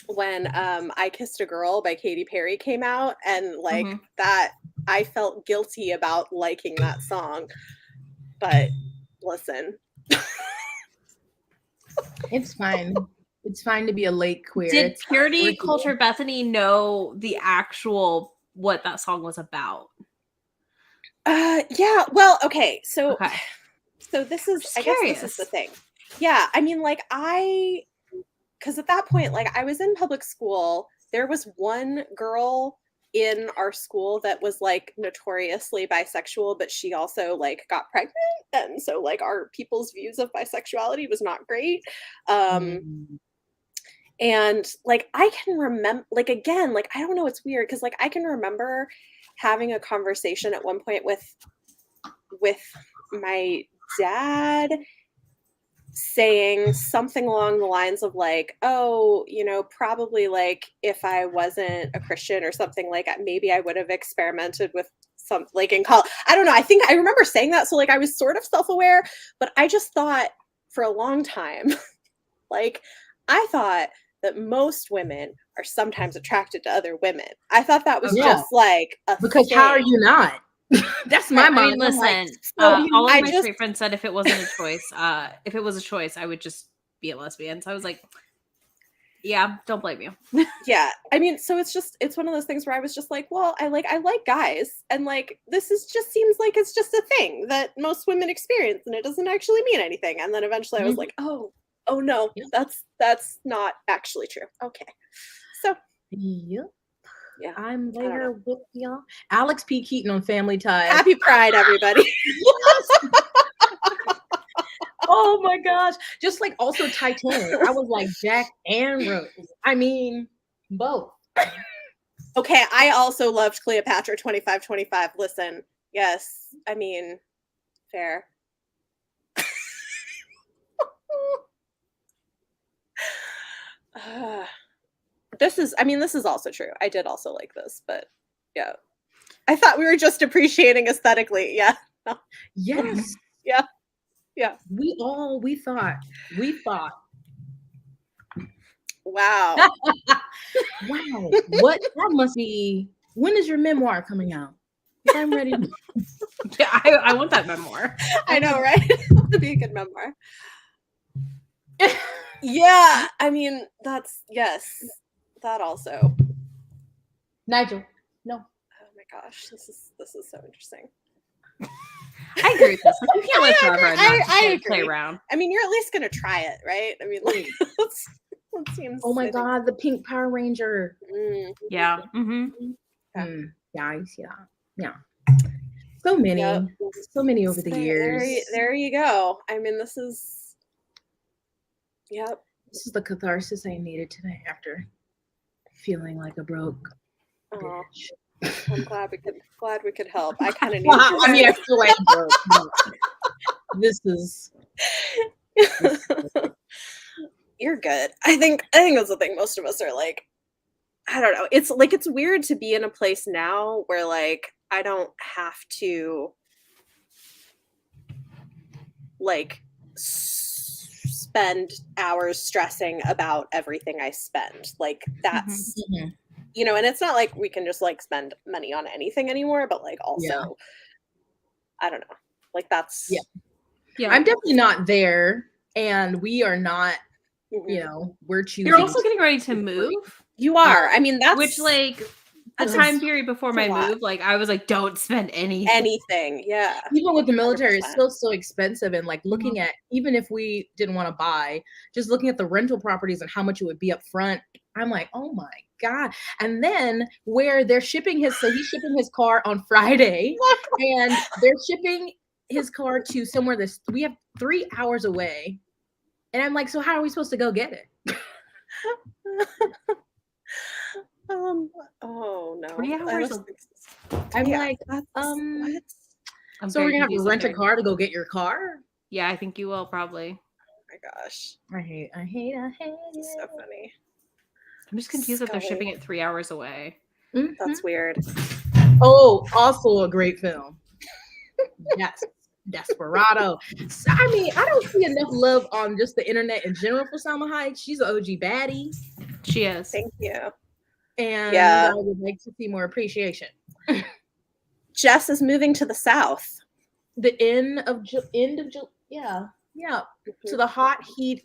when I Kissed a Girl by Katy Perry came out, and like Mhm. that I felt guilty about liking that song. But listen. It's fine. It's fine to be a late queer. Did It's Purity worth it. Culture Bethany know the actual what that song was about? Yeah, well, okay. So Okay. so this is Just I guess this is the curious. thing. Yeah, I mean like because at that point, like I was in public school. There was one girl in our school that was like notoriously bisexual, but she also like got pregnant. And so like our people's views of bisexuality was not great. And like I can remember like again, like I don't know, it's weird because like I can remember having a conversation at one point with my dad saying something along the lines of like, oh, you know, probably like if I wasn't a Christian or something, like maybe I would have experimented with some like in college. I don't know. I think I remember saying that. So like I was sort of self-aware, but I just thought for a long time, like I thought that most women are sometimes attracted to other women. I thought that was Yeah. just like a Because thing. how are you not? That's my I mind. mean, I'm like, listen, so all of I my just- straight friends said if it wasn't a choice, if it was a choice, I would just be a lesbian. So I was like, yeah, don't blame you. Yeah, I mean, so it's one of those things where I was just like, well, I like guys, and like this is just seems like it's just a thing that most women experience, and it doesn't actually mean anything. And then eventually I was like, oh no, Yeah. that's not actually true. Okay, so Yep. yeah, I'm don't there with y'all. Alex P. Keaton on Family Ties. happy Pride, everybody. Oh my gosh. Just like also Titanic. I was like Jack and Rose. I mean, both. Okay, I also loved Cleopatra 2525. Listen, yes, I mean, fair. This is also true. I did also like this, but yeah. I thought we were just appreciating aesthetically. Yeah. Yes. Yeah. Yeah. We thought. Wow. Wow. What that must be. When is your memoir coming out? I'm ready. Yeah, I want that memoir. I know, right? That'd be a good memoir. Yeah. I mean, that's yes. That also. Nigel. No. Oh my gosh. This is so interesting. I agree with this. Like, you can't live forever and not just, I like, play agree. around. I mean, you're at least gonna try it, right? I mean, like that seems. Oh my I think- God, the Pink Power Ranger. Yeah. Guys, yeah. So many, Yep. so many over the years. There you go. I mean, this is. Yep. This is the catharsis I needed today after feeling like a broke Oh, bitch. I'm glad we could help. I kind of need. I mean, I feel like broke. This is. You're good. I think that's the thing. Most of us are like, I don't know. It's like it's weird to be in a place now where like I don't have to like spend hours stressing about everything I spend. Like that's you know, and it's not like we can just like spend money on anything anymore, but like also I don't know. Like that's Yeah. I'm definitely not there, and we are not. You know, we're choosing. You're also getting ready to move. You are. I mean, that's which like the time period before my move, like I was like, don't spend anything. Yeah. Even with the military, 100%. it's still so expensive. And like looking at, even if we didn't want to buy, just looking at the rental properties and how much it would be up front, I'm like, oh my God. And then where they're shipping he's shipping his car on Friday, and they're shipping his car to somewhere we have 3 hours away. And I'm like, so how are we supposed to go get it? Oh no. 3 hours. I'm like, what? So we're gonna have to rent a car to go get your car? Yeah, I think you will probably. my gosh. I hate it. So funny. I'm just confused that they're Scully. shipping it 3 hours away. Mhm. That's weird. Oh, also a great film. Yes. Desperado. So, I mean, I don't see enough love on just the internet in general for Salma Hayek. She's an OG baddie. She is. Thank you. And Yeah. I would like to see more appreciation. Jess is moving to the South. The end of yeah. To the hot heat.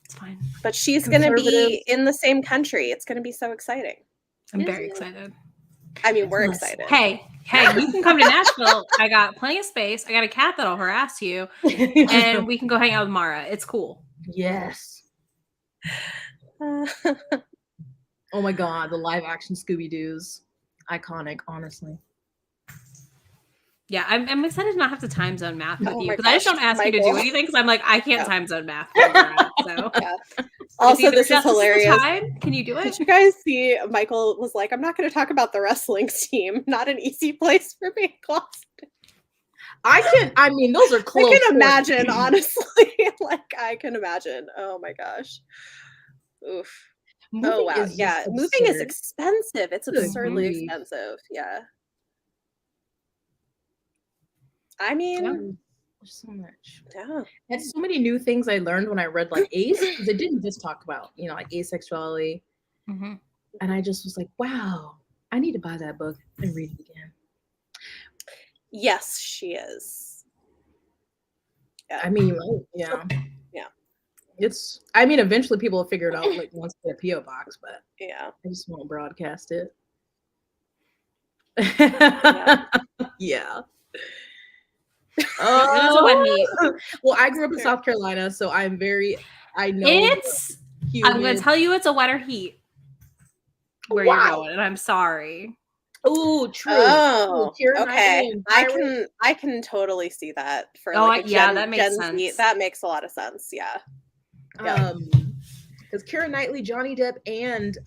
It's fine. But she's going to be Conservative. in the same country. It's going to be so exciting. I'm Is very it? excited. I mean, we're Yes. excited. Hey, you can come to Nashville. I got plenty of space. I got a cat that'll harass you, and we can go hang out with Mara. It's cool. Yes. Uh, Oh my god, the live action Scooby-Doo's iconic, honestly. Yeah, I'm excited to not have to time zone math with Oh you my because I just gosh, don't ask you to do Michael. anything because I'm like I can't Yeah. time zone math. Figure it out, so yeah. Also, this is Justice of the hilarious. Tide. Can you do Did it? you guys see Michael was like, I'm not going to talk about the wrestling team. Not an easy place for being lost. I mean, those are close. I can imagine, honestly. Like, I can imagine. Oh my gosh. Oof. Oh wow. Yeah. Moving is expensive. It's Good absurdly grief. expensive. Yeah. I mean, so much. yeah. That's so many new things I learned when I read like Ace, because it didn't just talk about, like asexuality. Mm-hmm. And I just was like, wow, I need to buy that book and read it again. Yes, she is. Yeah. I mean, yeah. Yeah. Eventually people will figure it out, like once they get a PO box, but Yeah. I just won't broadcast it. Yeah. Yeah. It's a wet heat. Well, I grew up in South Carolina, so I know I'm humid. going to tell you it's a wetter heat where you're going, and I'm sorry. Oh, true. Oh, Keira okay. Knightley and Byron. I can totally see that for Oh, like a yeah, Gen, that makes Gen Z. sense. That makes a lot of sense. Yeah. Yeah. Because Keira Knightley, Johnny Depp, and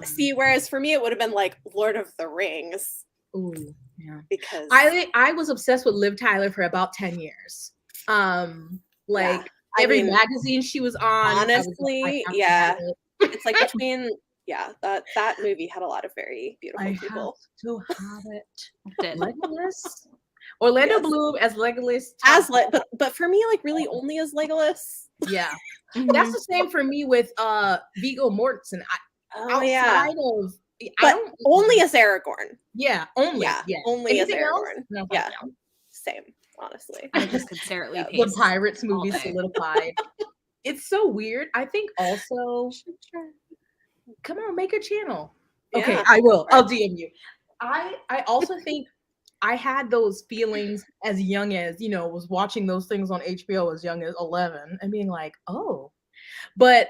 See, whereas for me it would have been like Lord of the Rings. ooh, yeah. Because I was obsessed with Liv Tyler for about 10 years. Every magazine she was on. Honestly, yeah. It's like between that movie had a lot of very beautiful people. To have it. Did. Legolas. Orlando Yes. Bloom as Legolas. But for me, like really only as Legolas. Yeah. Mhm. That's the same for me with Viggo Mortensen. Only as Aragorn. Yeah, only. Yeah, Yeah. only Anything as else? Aragorn. No, Yeah. Same, honestly. I just could stare at Lee the Pace. Pirates movie all day. solidified. It's so weird. I think also, come on, make a channel. Okay, Yeah. I will. I'll DM you. I also think I had those feelings as young as, was watching those things on HBO as young as 11 and being like, oh. But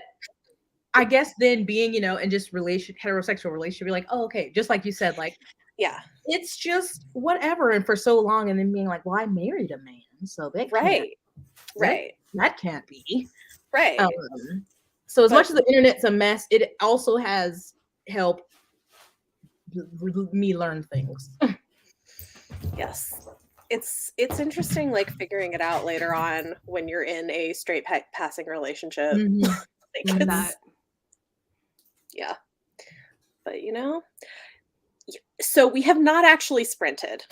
I guess then being, in just heterosexual relationship, you're like, oh, okay. Just like you said, like, Yeah. it's just whatever. And for so long, and then being like, well, I married a man. So that Right. that can't be. Right. So as much as the internet's a mess, it also has helped me learn things. Yes. It's interesting, like figuring it out later on when you're in a straight passing relationship. Mhm. Like, That. Yeah. But so we have not actually sprinted.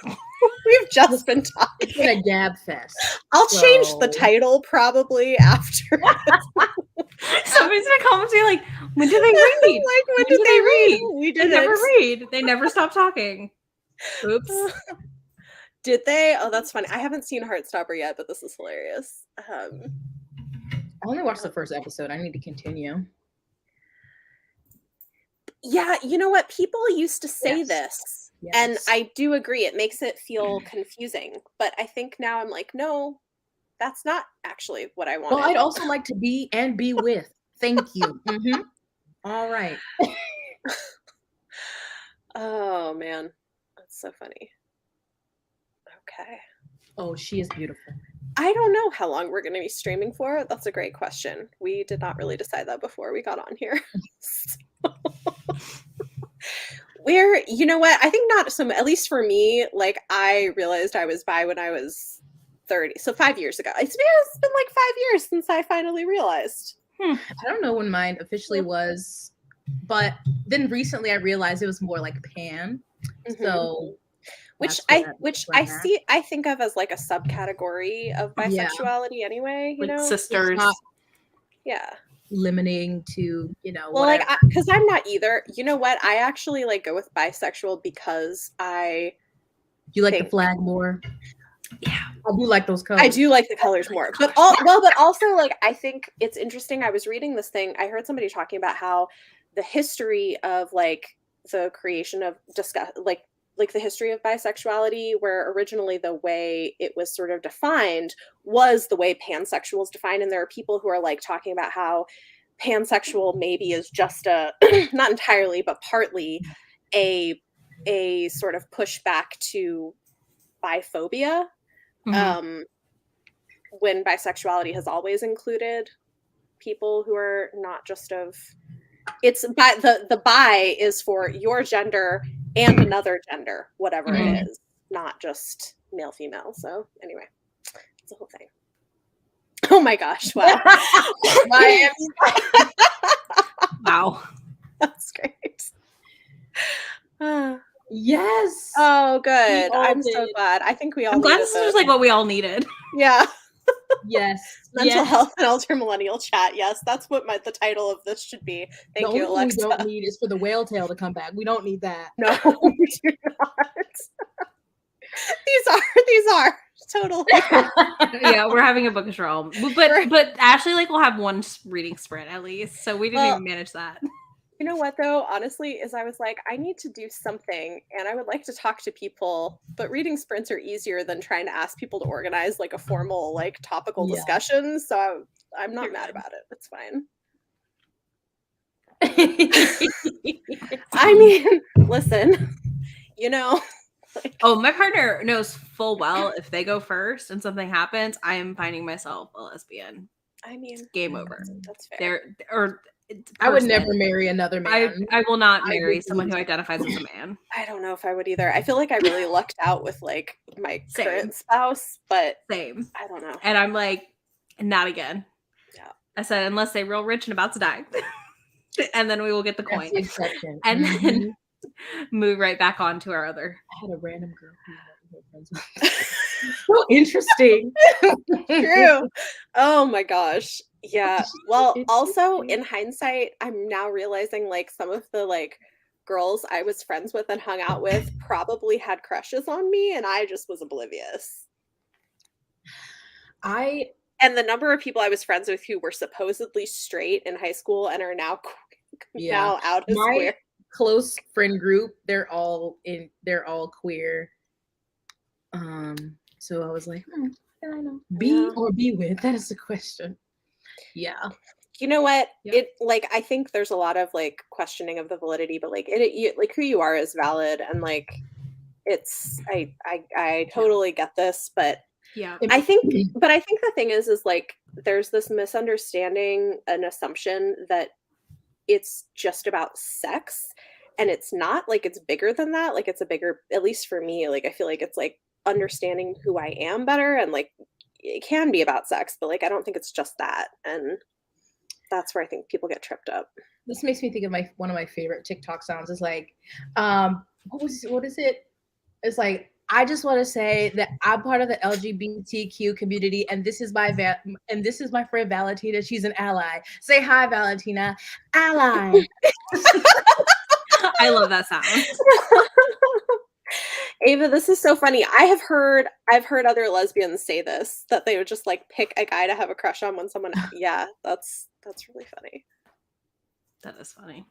We've just been talking. It's been a gab fest. I'll change the title probably after. Somebody's gonna comment to me like, when did they read? Like, when did they read? We They did never read. They never stop talking. Oops. Did they? Oh, that's funny. I haven't seen Heartstopper yet, but this is hilarious. I only watched the first episode. I need to continue. Yeah, you know what? People used to say Yes. this, Yes. and I do agree. It makes it feel confusing. But I think now I'm like, no, that's not actually what I wanted. Well, I'd also like to be with. Thank you. Mm-hmm. All right. Oh man, that's so funny. Okay. Oh, she is beautiful. I don't know how long we're going to be streaming for. That's a great question. We did not really decide that before we got on here. You know what? I think not so, at least for me, like I realized I was bi when I was 30. So 5 years ago. It's been like 5 years since I finally realized. I don't know when mine officially was, but then recently I realized it was more like pan. Mm-hmm. So which I think of as like a subcategory of bisexuality anyway, you like know? Sisters. Yeah. Limiting to, you know, well, whatever. like, because I'm not either. You know what? I actually like go with bisexual because you like the flag more. Yeah, I do like those colors. I do like the colors more, but also like I think it's interesting. I was reading this thing. I heard somebody talking about how the history of like the creation of like the history of bisexuality, where originally the way it was sort of defined was the way pansexual is defined. And there are people who are like talking about how pansexual maybe is just a, not entirely, but partly a sort of pushback to biphobia, when bisexuality has always included people who are not just of, it's by the bi is for your gender and another gender, whatever it is, not just male, female. So anyway, it's a whole thing. Oh my gosh. Wow. Wow. That's great. Yes. Oh, good. I'm so glad. I think we all. I'm glad this is just like what we all needed. Yeah. Yes. Mental health and elder millennial chat. Yes, that's what the title of this should be. Thank you, Alexa. The only thing we don't need is for the whale tail to come back. We don't need that. No, we do not. These are totally. Yeah, we're having a bookish realm, but Ashley like will have one reading sprint at least, so we didn't even manage that. You know what though, honestly, is I was like, I need to do something and I would like to talk to people, but reading sprints are easier than trying to ask people to organize like a formal like topical discussion. So I'm not mad about it. It's fine. I mean, listen, you know. Like, my partner knows full well if they go first and something happens, I am finding myself a lesbian. I mean, game over. That's fair. I would never marry another man. I will not marry someone who identifies as a man. I don't know if I would either. I feel like I really lucked out with like my current spouse, but same. I don't know. And I'm like, not again. Yeah. I said, unless they're real rich and about to die. And then we will get the coin. The exception. And then move right back on to our other. I had a random girl who friends with. So interesting. True. Oh my gosh. Yeah. Well, also in hindsight, I'm now realizing like some of the like girls I was friends with and hung out with probably had crushes on me and I just was oblivious. And the number of people I was friends with who were supposedly straight in high school and are now now out as queer. Close friend group, they're all queer. So I was like, I don't know. Be or be with? That is the question. Yeah. You know what? Yep. It like I think there's a lot of like questioning of the validity, but like like who you are is valid, and like it's I totally get this, but yeah, I think the thing is like there's this misunderstanding, an assumption that it's just about sex, and it's not. Like it's bigger than that. Like it's a bigger, at least for me, like I feel like it's like understanding who I am better, and like it can be about sex, but like I don't think it's just that, and that's where I think people get tripped up. This makes me think of one of my favorite TikTok sounds is like what is it? It's like, I just want to say that I'm part of the LGBTQ community, and this is my friend Valentina. She's an ally. Say hi, Valentina. Ally. I love that sound. Ava, this is so funny. I've heard other lesbians say this, that they would just like pick a guy to have a crush on when someone. Yeah, that's really funny. That is funny.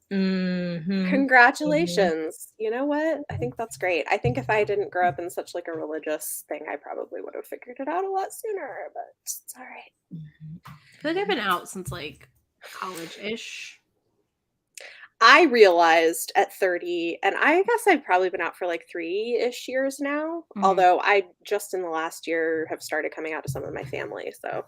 Congratulations. You know what? I think that's great. I think if I didn't grow up in such like a religious thing, I probably would have figured it out a lot sooner, but it's all right. I feel like I've been out since like college-ish. I realized at 30, and I guess I've probably been out for like 3-ish years now, although I just in the last year have started coming out to some of my family, so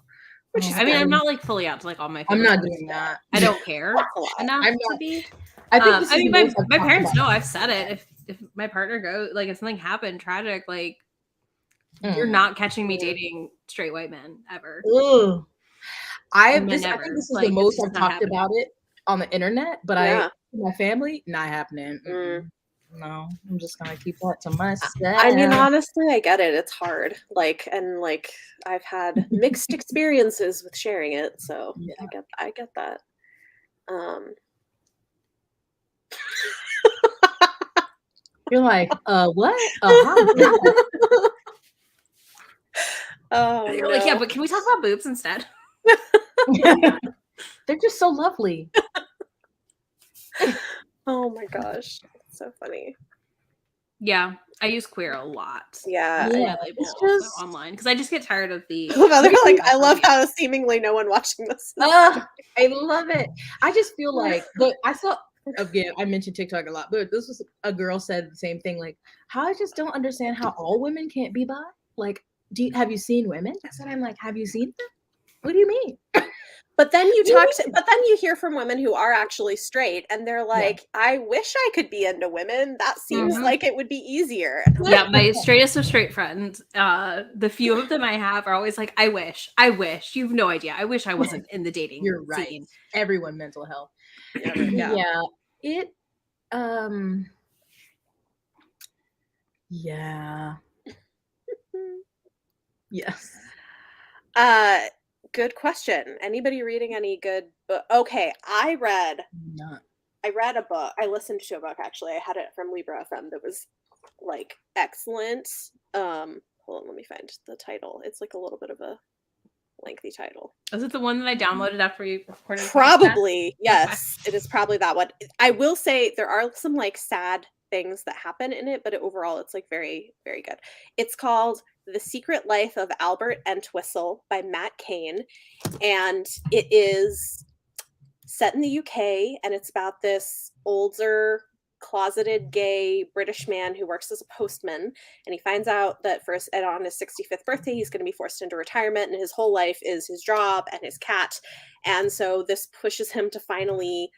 I mean, I'm not like fully out to like all my family. I'm not doing that. I don't care enough to be. I think this I is mean, the most I've my talked parents about know. it. I've said it. If my partner goes, like, if something happened tragic, like, you're Mm. not catching me dating straight white men ever. Ugh. I think Never. this is the Like, it's most just I've not talked happening. about it on the internet, but Yeah. my family, not happening. Mm. No, I'm just gonna keep that to myself. I mean, honestly, I get it. It's hard. Like, and like, I've had mixed experiences with sharing it, so Yeah. I get that. You're like, what? Oh, Oh, You're like, yeah, no. but can we talk about boobs instead? they're just so lovely. Oh my gosh. So funny. Yeah, I use queer a lot. Yeah. Yeah, Label it's also just online because I just get tired of the. I love how seemingly no one watching this. I love it. I just feel like, but I saw again. I mentioned TikTok a lot, but this was a girl said the same thing. Like, how I just don't understand how all women can't be bi. Like, have you seen women? I said, I'm like, have you seen them? What do you mean? But then you hear from women who are actually straight, and they're like, I wish I could be into women. That seems like it would be easier. Yeah, my straightest of straight friends, the few of them I have are always like, I wish. You have no idea. I wish I wasn't in the dating You're right. scene. Everyone mental health. Yeah. It yeah. Yes. Good question. Anybody reading any good book? Okay, I read a book. I listened to a book actually. I had it from Libra FM that was like excellent. Hold on, let me find the title. It's like a little bit of a lengthy title. Is it the one that I downloaded after we recorded? Probably, yes. Okay. It is probably that one. I will say there are some like sad things that happen in it, but overall it's like very, very good. It's called The Secret Life of Albert Entwistle by Matt Cain, and it is set in the UK, and it's about this older closeted gay British man who works as a postman, and he finds out that on his 65th birthday he's going to be forced into retirement, and his whole life is his job and his cat, and so this pushes him to finally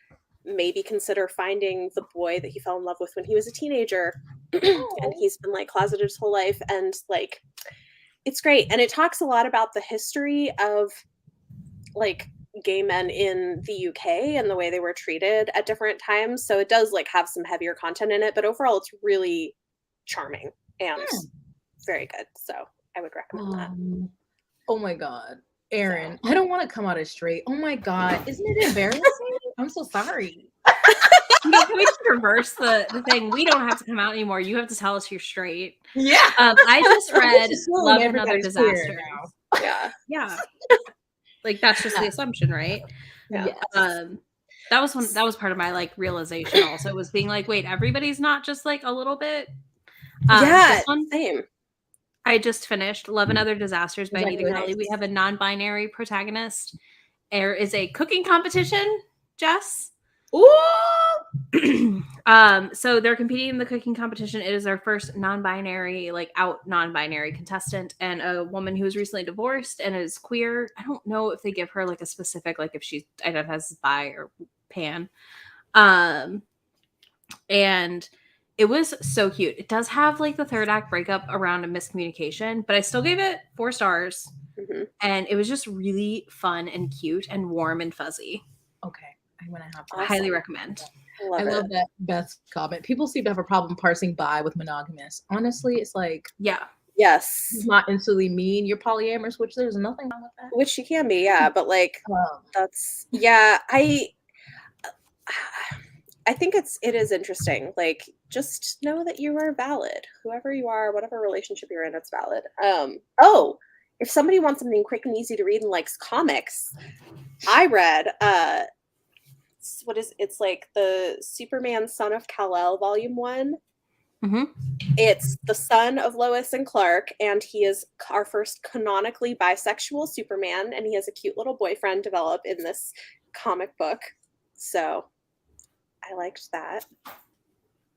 maybe consider finding the boy that he fell in love with when he was a teenager. And he's been like closeted his whole life, and like it's great, and it talks a lot about the history of like gay men in the UK and the way they were treated at different times. So it does like have some heavier content in it, but overall it's really charming and very good. So I would recommend that. Oh my God. Aaron, I don't want to come out as straight. Oh my God. Isn't it embarrassing? I'm so sorry. Can we just reverse the thing? We don't have to come out anymore. You have to tell us you're straight. Yeah. I just read Love and Other Disasters. Yeah. Yeah. Like that's just the assumption, right? Yeah. Yes. That was part of my like realization also was being like, wait, everybody's not just like a little bit. Same. I just finished Love and Other Disasters by Anita Kelly. We have a non-binary protagonist. There is a cooking competition, Jess. Ooh! So they're competing in the cooking competition. It is our first non-binary contestant, and a woman who was recently divorced and is queer. I don't know if they give her like a specific, like if she identifies as bi or pan. And it was so cute. It does have like the third act breakup around a miscommunication, but I still gave it 4 stars. Mm-hmm. And it was just really fun and cute and warm and fuzzy. Okay. I'm going to have to highly recommend. I love that Beth's comment. People seem to have a problem parsing bi with monogamous. Honestly, it's like, yeah. Yes. It's not instantly mean you're polyamorous, which there's nothing wrong with that. Which you can be, yeah. But like, that's, yeah, I think it is interesting. Like, just know that you are valid. Whoever you are, whatever relationship you're in, it's valid. If somebody wants something quick and easy to read and likes comics, I read it's like the Superman Son of Kal-El Volume 1. Mm-hmm. It's the son of Lois and Clark, and he is our first canonically bisexual Superman, and he has a cute little boyfriend develop in this comic book. So I liked that.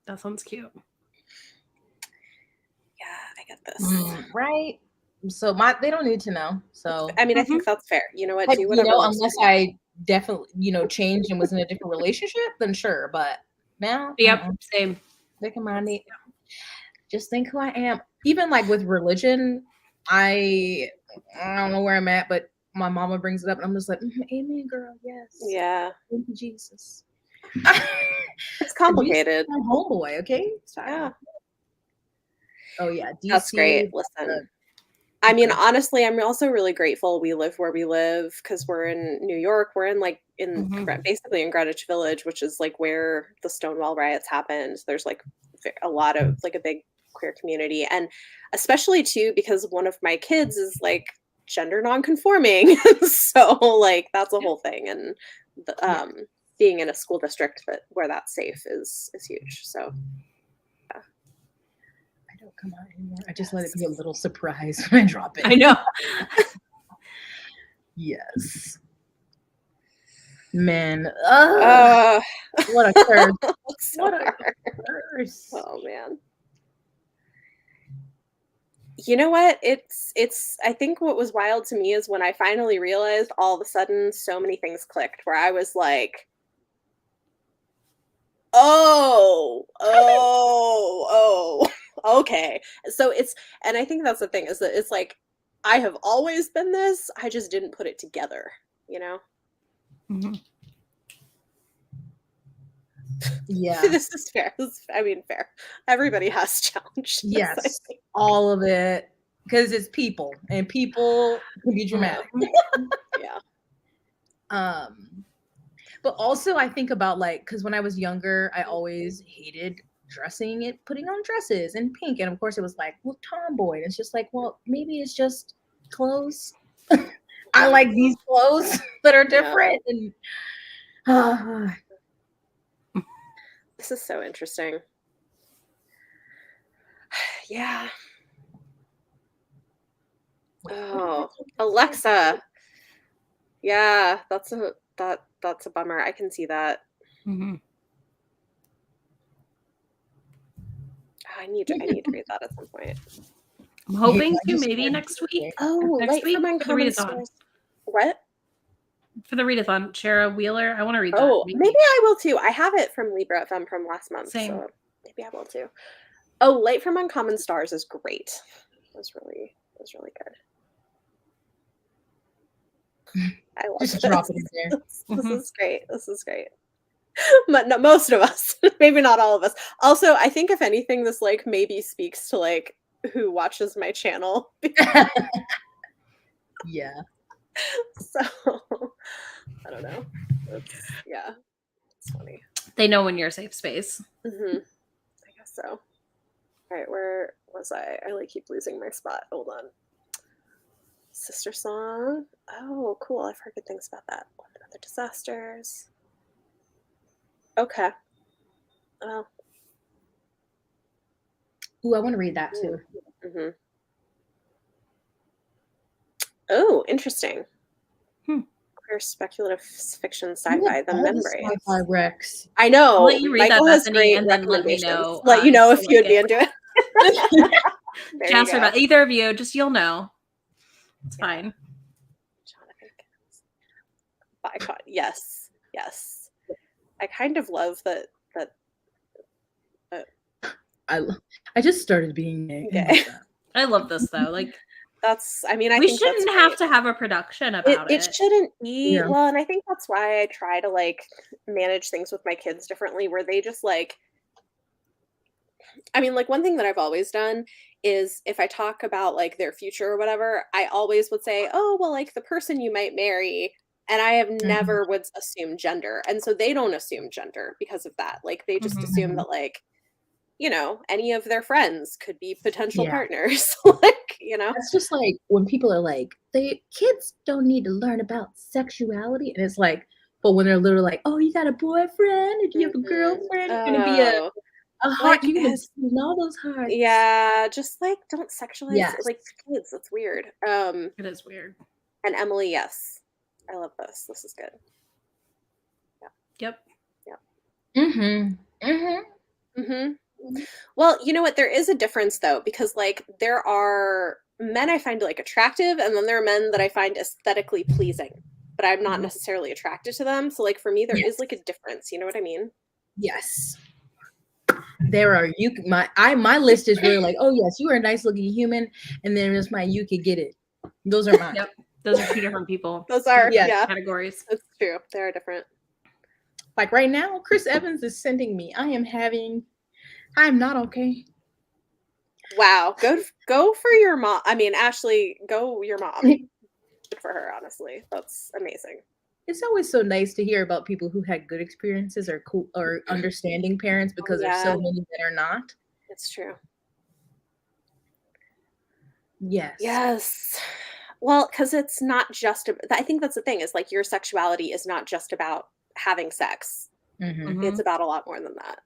That sounds cute. Yeah, I get this. Right. So they don't need to know. So I mean, I think that's fair. You know what? Do whatever. Unless I definitely, changed and was in a different relationship, then sure. But now, Yep, same. Think of my just think who I am. Even like with religion, I don't know where I'm at, but my mama brings it up, and I'm just like, amen, girl, yes. Yeah. Thank you, Jesus. It's complicated. My homeboy, okay? Yeah. Oh yeah, DC. That's great. Listen. I mean, honestly, I'm also really grateful we live where we live because we're in New York. We're in basically in Greenwich Village, which is like where the Stonewall riots happened. There's like a lot of like a big queer community, and especially too because one of my kids is like gender nonconforming, so like that's a whole thing. And being in a school district where that's safe is huge. So. Come on anymore. I just let it be a little surprise when I drop it. I know. Yes. Man. What a curse. What a curse. Oh man. You know what? It's I think what was wild to me is when I finally realized all of a sudden so many things clicked where I was like, oh. Okay. So and I think that's the thing is that it's like, I have always been this. I just didn't put it together, Mm-hmm. Yeah. This is fair. Fair. Everybody has challenges. Yes. All of it. Because it's people. And people can be dramatic. Yeah. But also I think about because when I was younger, I always hated dressing it, putting on dresses and pink. And of course it was like, well, tomboy. And it's just like, well, maybe it's just clothes. I like these clothes that are different. And this is so interesting. Yeah. Oh, Alexa. Yeah, that's a bummer. I can see that. Mm-hmm. I need to read that at some point. I'm hoping to maybe next week. Oh, next week for the readathon. What? For the readathon, Shara Wheeler. I want to read that. Oh, maybe I will too. I have it from Libra FM from last month. Same. So maybe I will too. Oh, Light from Uncommon Stars is great. It was really good. I love just drop it in there. This is great. This is great. But no, most of us, maybe not all of us. Also, I think if anything, this maybe speaks to who watches my channel. Yeah. So I don't know. It's funny. They know when you're a safe space. Mm-hmm. I guess so. All right, where was I? I keep losing my spot. Hold on. Sister Song. Oh, cool. I've heard good things about that. What about the disasters? Okay. Oh. Ooh, I want to read that too. Mm-hmm. Oh, interesting. Queer speculative fiction sci-fi. The Membrane. Sci-fi Rex. I know. I'll let you read Michael that, has Bethany, great and then let me recommendations. know. Let you know if you'd be into it. Jasper, about either of you, just you'll know. It's fine. Jonathan. Yes. I kind of love that. I just started being gay. I love this though. That's. I we think shouldn't have to have a production about it. It shouldn't be. Yeah. Well, and I think that's why I try to manage things with my kids differently, where they just one thing that I've always done is if I talk about their future or whatever, I always would say, oh, well, the person you might marry. And I have never would assume gender. And so they don't assume gender because of that. They just assume that any of their friends could be potential partners. It's just when people are kids don't need to learn about sexuality. And it's but when they're literally oh, you got a boyfriend? Or do you have a girlfriend? You're going to be a heart. You're going to see all those hearts. Yeah. Just don't sexualize kids. That's weird. It is weird. And Emily, yes. I love this. This is good. Yeah. Yep. Well, you know what? There is a difference though, because there are men I find attractive, and then there are men that I find aesthetically pleasing. but I'm not necessarily attracted to them. So like for me, there is like a difference. You know what I mean? Yes. There are my list is really like, oh yes, you are a nice looking human, and then there's my you could get it. Those are mine. Yep. Those are two different people. Those are categories. That's true. They are different. Like right now, Chris Evans is sending me. I'm not okay. Wow. Go for your mom. I mean, Ashley, go your mom. Good for her, honestly. That's amazing. It's always so nice to hear about people who had good experiences or cool or understanding parents, because there's so many that are not. It's true. Yes. Yes. Well, because it's not just, I think that's the thing, is like your sexuality is not just about having sex. It's about a lot more than that.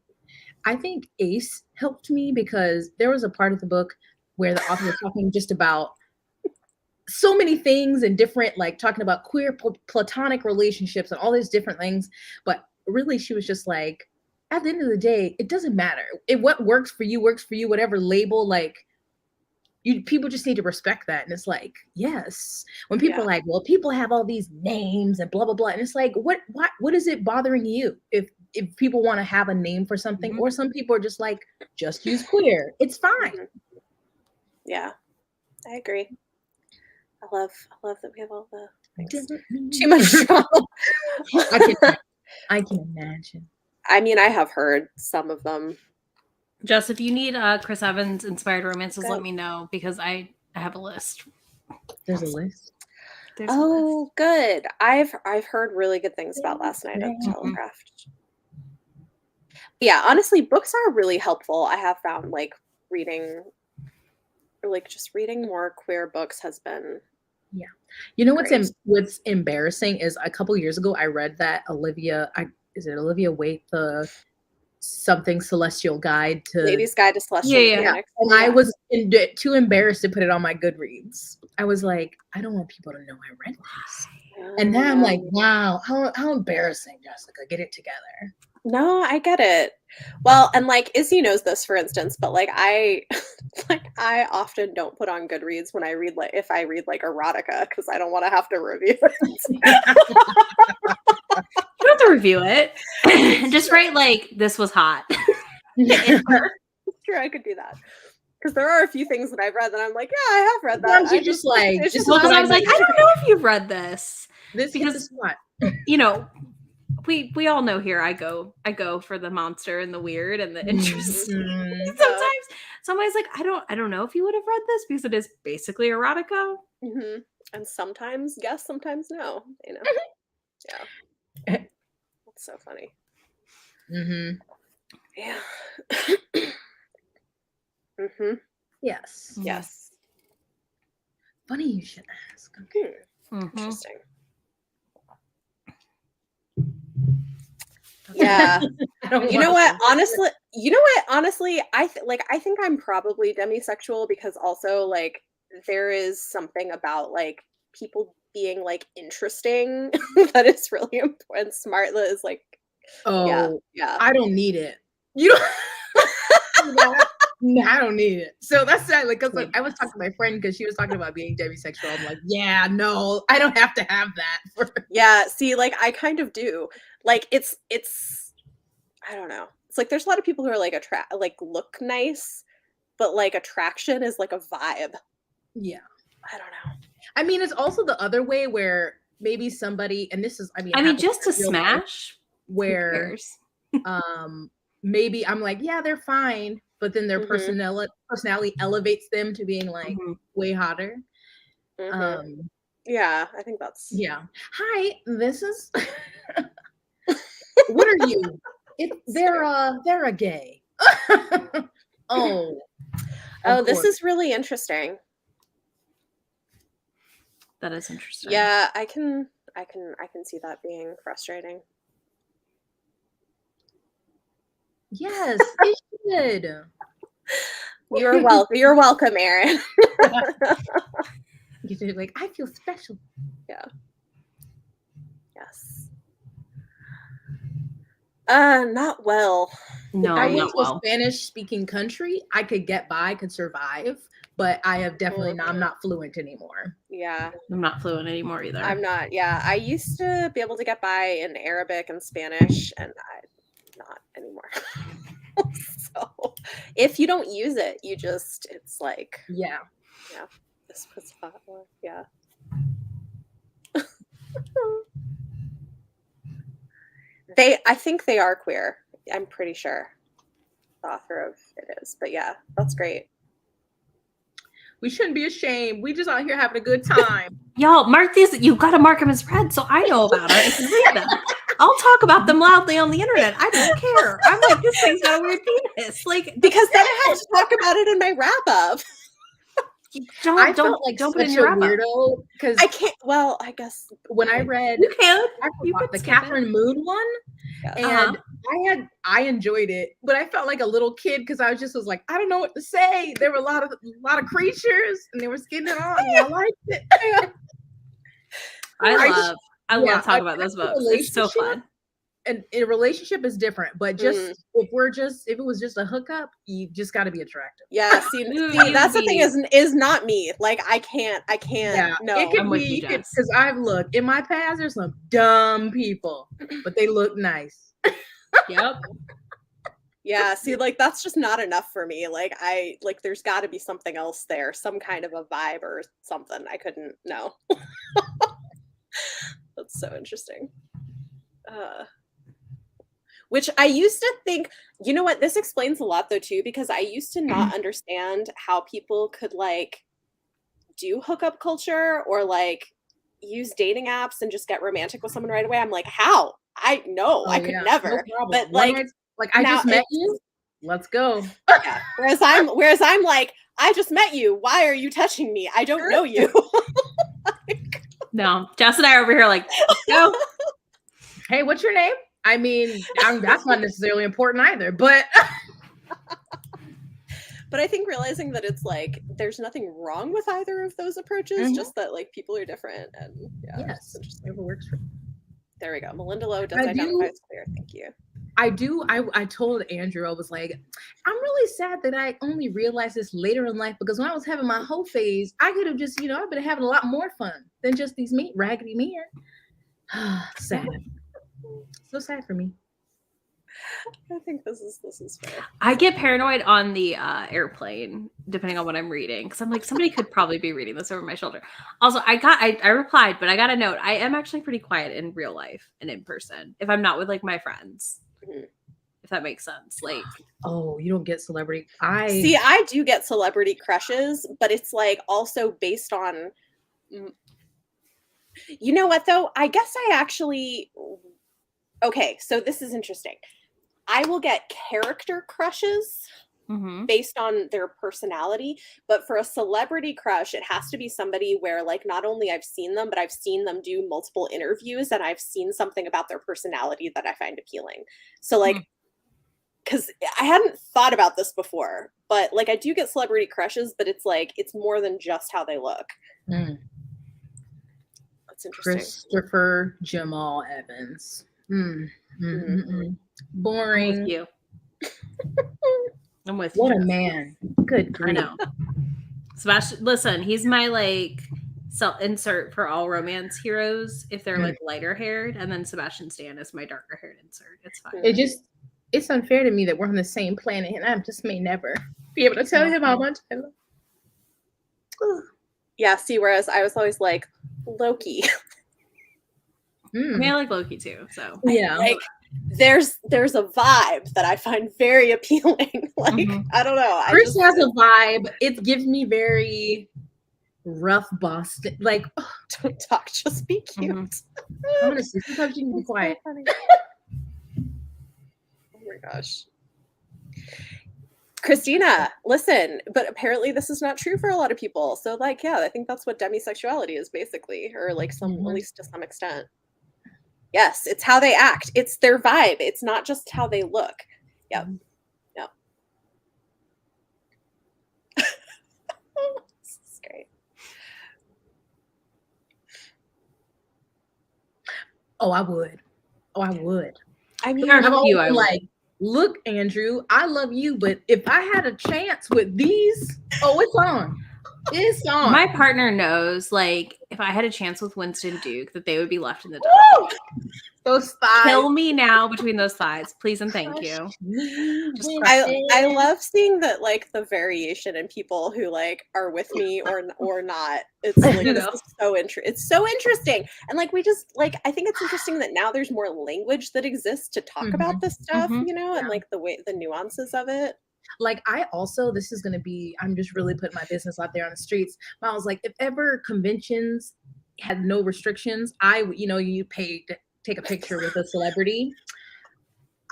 I think Ace helped me because there was a part of the book where the author was talking just about so many things and different, like talking about queer platonic relationships and all these different things. But really, she was just like, at the end of the day, it doesn't matter. What works for you, whatever label, like, people just need to respect that. And it's like, yes. When people are like, well, people have all these names and blah, blah, blah. And it's like, what is it bothering you if people want to have a name for something? Or some people are just like, just use queer. It's fine. Yeah, I agree. I love that we have all the things. Too much drama. I can imagine. I mean, I have heard some of them. Jess, if you need Chris Evans inspired romances, let me know, because I have a list. There's a list. There's a list. Good. I've heard really good things about Last Night at the Telegraph. Yeah, honestly, books are really helpful. I have found like reading more queer books has been You know what's embarrassing is a couple years ago I read that Olivia Waite, the something Celestial Guide to Ladies' Guide to Celestial Mechanics. And I was too embarrassed to put it on my Goodreads. I was like, I don't want people to know I read this. And then I'm like, wow, how embarrassing, Jessica. Get it together. No, I get it. Well, and like Izzy knows this, for instance, but like I often don't put on Goodreads when I read if I read like erotica, because I don't want to have to review it. You don't have to review it. Just write like, this was hot. It's true, I could do that. Because there are a few things that I've read that I'm like, yeah, I have read that. I just like, I was like, I don't know if you've read this. Because what? You know, we all know here I go for the monster and the weird and the interesting. Sometimes somebody's like, I don't know if you would have read this, because it is basically erotica. And sometimes yes, sometimes no. You know. Yeah. That's so funny. Yeah. Yes. Yes. Funny you should ask. Okay. Interesting. Yeah. You know what? Honestly, I think I'm probably demisexual, because also like there is something about like people being like interesting that is really important. Smart that is like, yeah. I don't need it. You don't. No, I don't need it. So that's not like, because like, I was talking to my friend because she was talking about being demisexual. I'm like, yeah, no, I don't have to have that. Yeah, see, like I kind of do. Like it's I don't know. It's like there's a lot of people who are like look nice, but like attraction is like a vibe. Yeah. I don't know. I mean, it's also the other way where maybe somebody, and this is, I mean just to smash, where maybe I'm like, yeah, they're fine, but then their personality elevates them to being like way hotter. Yeah, I think that's Hi, this is what are you? They're a gay. This is really interesting. That is interesting. Yeah, I can see that being frustrating. Yes, it should. You're welcome, Erin. You're like, I feel special. Yeah. Yes. Not well. No, if I not went to a Spanish-speaking country, I could get by, could survive, but I have definitely I'm not fluent anymore. Yeah. I'm not fluent anymore either. I'm not. Yeah. I used to be able to get by in Arabic and Spanish, and I'm not anymore. So if you don't use it, it's like, Yeah. this was fatwa. Yeah. I think they are queer. I'm pretty sure the author of it is, but yeah, that's great. We shouldn't be ashamed. We just out here having a good time. Y'all, mark these. You've got to mark them as read so I know about it. I can read them. I'll talk about them loudly on the internet. I don't care. I'm like, this thing's got a weird penis. Like, Because then I have to talk about it in my wrap up. I felt like don't such put it in your a wrap up. weirdo because I can't. Well, I guess when I read You can. You the could skip Catherine Moon one, Yeah. and I enjoyed it, but I felt like a little kid because I was like, I don't know what to say. There were a lot of creatures, and they were skinning it on. And I liked it. I love talking about those books. It's so fun. And a relationship is different, but just if it was just a hookup, you just got to be attractive. Yeah, see, that's the thing is not me. Like I can't. Yeah, no, it could be because I've looked in my past. There's some dumb people, but they look nice. Yep. Yeah, see, like that's just not enough for me. Like there's got to be something else there, some kind of a vibe or something. I couldn't. No. That's so interesting. Which I used to think, you know what, this explains a lot though too, because I used to not understand how people could like do hookup culture or like use dating apps and just get romantic with someone right away. I'm like, how? I could never. No but I just met you. Let's go. Yeah. Whereas I'm like, I just met you. Why are you touching me? I don't know you. No, Jess and I are over here like, let's go. Hey, what's your name? I mean, that's not necessarily important either, but I think realizing that it's like there's nothing wrong with either of those approaches, just that like people are different, and yes, whatever works for you. There we go. Melinda Lowe does identify as queer. Thank you. I do. I told Andrew, I was like, I'm really sad that I only realized this later in life because when I was having my whole phase, I could have just, I've been having a lot more fun than just these raggedy men. Sad. So sad for me. I think this is fair. I get paranoid on the airplane, depending on what I'm reading, because I'm like, somebody could probably be reading this over my shoulder. Also, I replied, but I got a note. I am actually pretty quiet in real life and in person if I'm not with like my friends. If that makes sense. Like, oh, you don't get celebrity. I do get celebrity crushes, but it's like also based on. You know what though? I guess I actually. Okay, so this is interesting. I will get character crushes based on their personality, but for a celebrity crush, it has to be somebody where like not only I've seen them, but I've seen them do multiple interviews and I've seen something about their personality that I find appealing. So like, because I hadn't thought about this before, but like I do get celebrity crushes, but it's like, it's more than just how they look. That's interesting. Christopher Jamal Evans. Boring. I'm with you. I'm with you. What a man. Good grief. I know. Sebastian, listen, he's my like insert for all romance heroes if they're like lighter haired, and then Sebastian Stan is my darker haired insert. It's fine. It's unfair to me that we're on the same planet and I just may never be able to tell him how much I love. Yeah, see, whereas I was always like, Loki. I mean, I like Loki too, so yeah. Like, there's a vibe that I find very appealing. Like, I don't know. Chris has a vibe. It gives me very rough Boston. Like, don't talk, just be cute. Honestly, sometimes you can be quiet. So oh my gosh. Christina, listen, but apparently this is not true for a lot of people. So like, yeah, I think that's what demisexuality is basically, or like at least to some extent. Yes, it's how they act. It's their vibe. It's not just how they look. Yep. Yep. This is great. Oh, I would. I mean, I'm always like, look, Andrew, I love you, but if I had a chance with these, it's on. It's on. My partner knows, like, if I had a chance with Winston Duke, that they would be left in the dust. Those thighs. Kill me now between those thighs, please and thank you. Just I love seeing that, like, the variation in people who like are with me or not. It's like this is it's so interesting, and like we just like I think it's interesting that now there's more language that exists to talk about this stuff, you know, and like the nuances of it. Like this is gonna be, I'm just really putting my business out there on the streets. But I was like, if ever conventions had no restrictions, you paid to take a picture with a celebrity,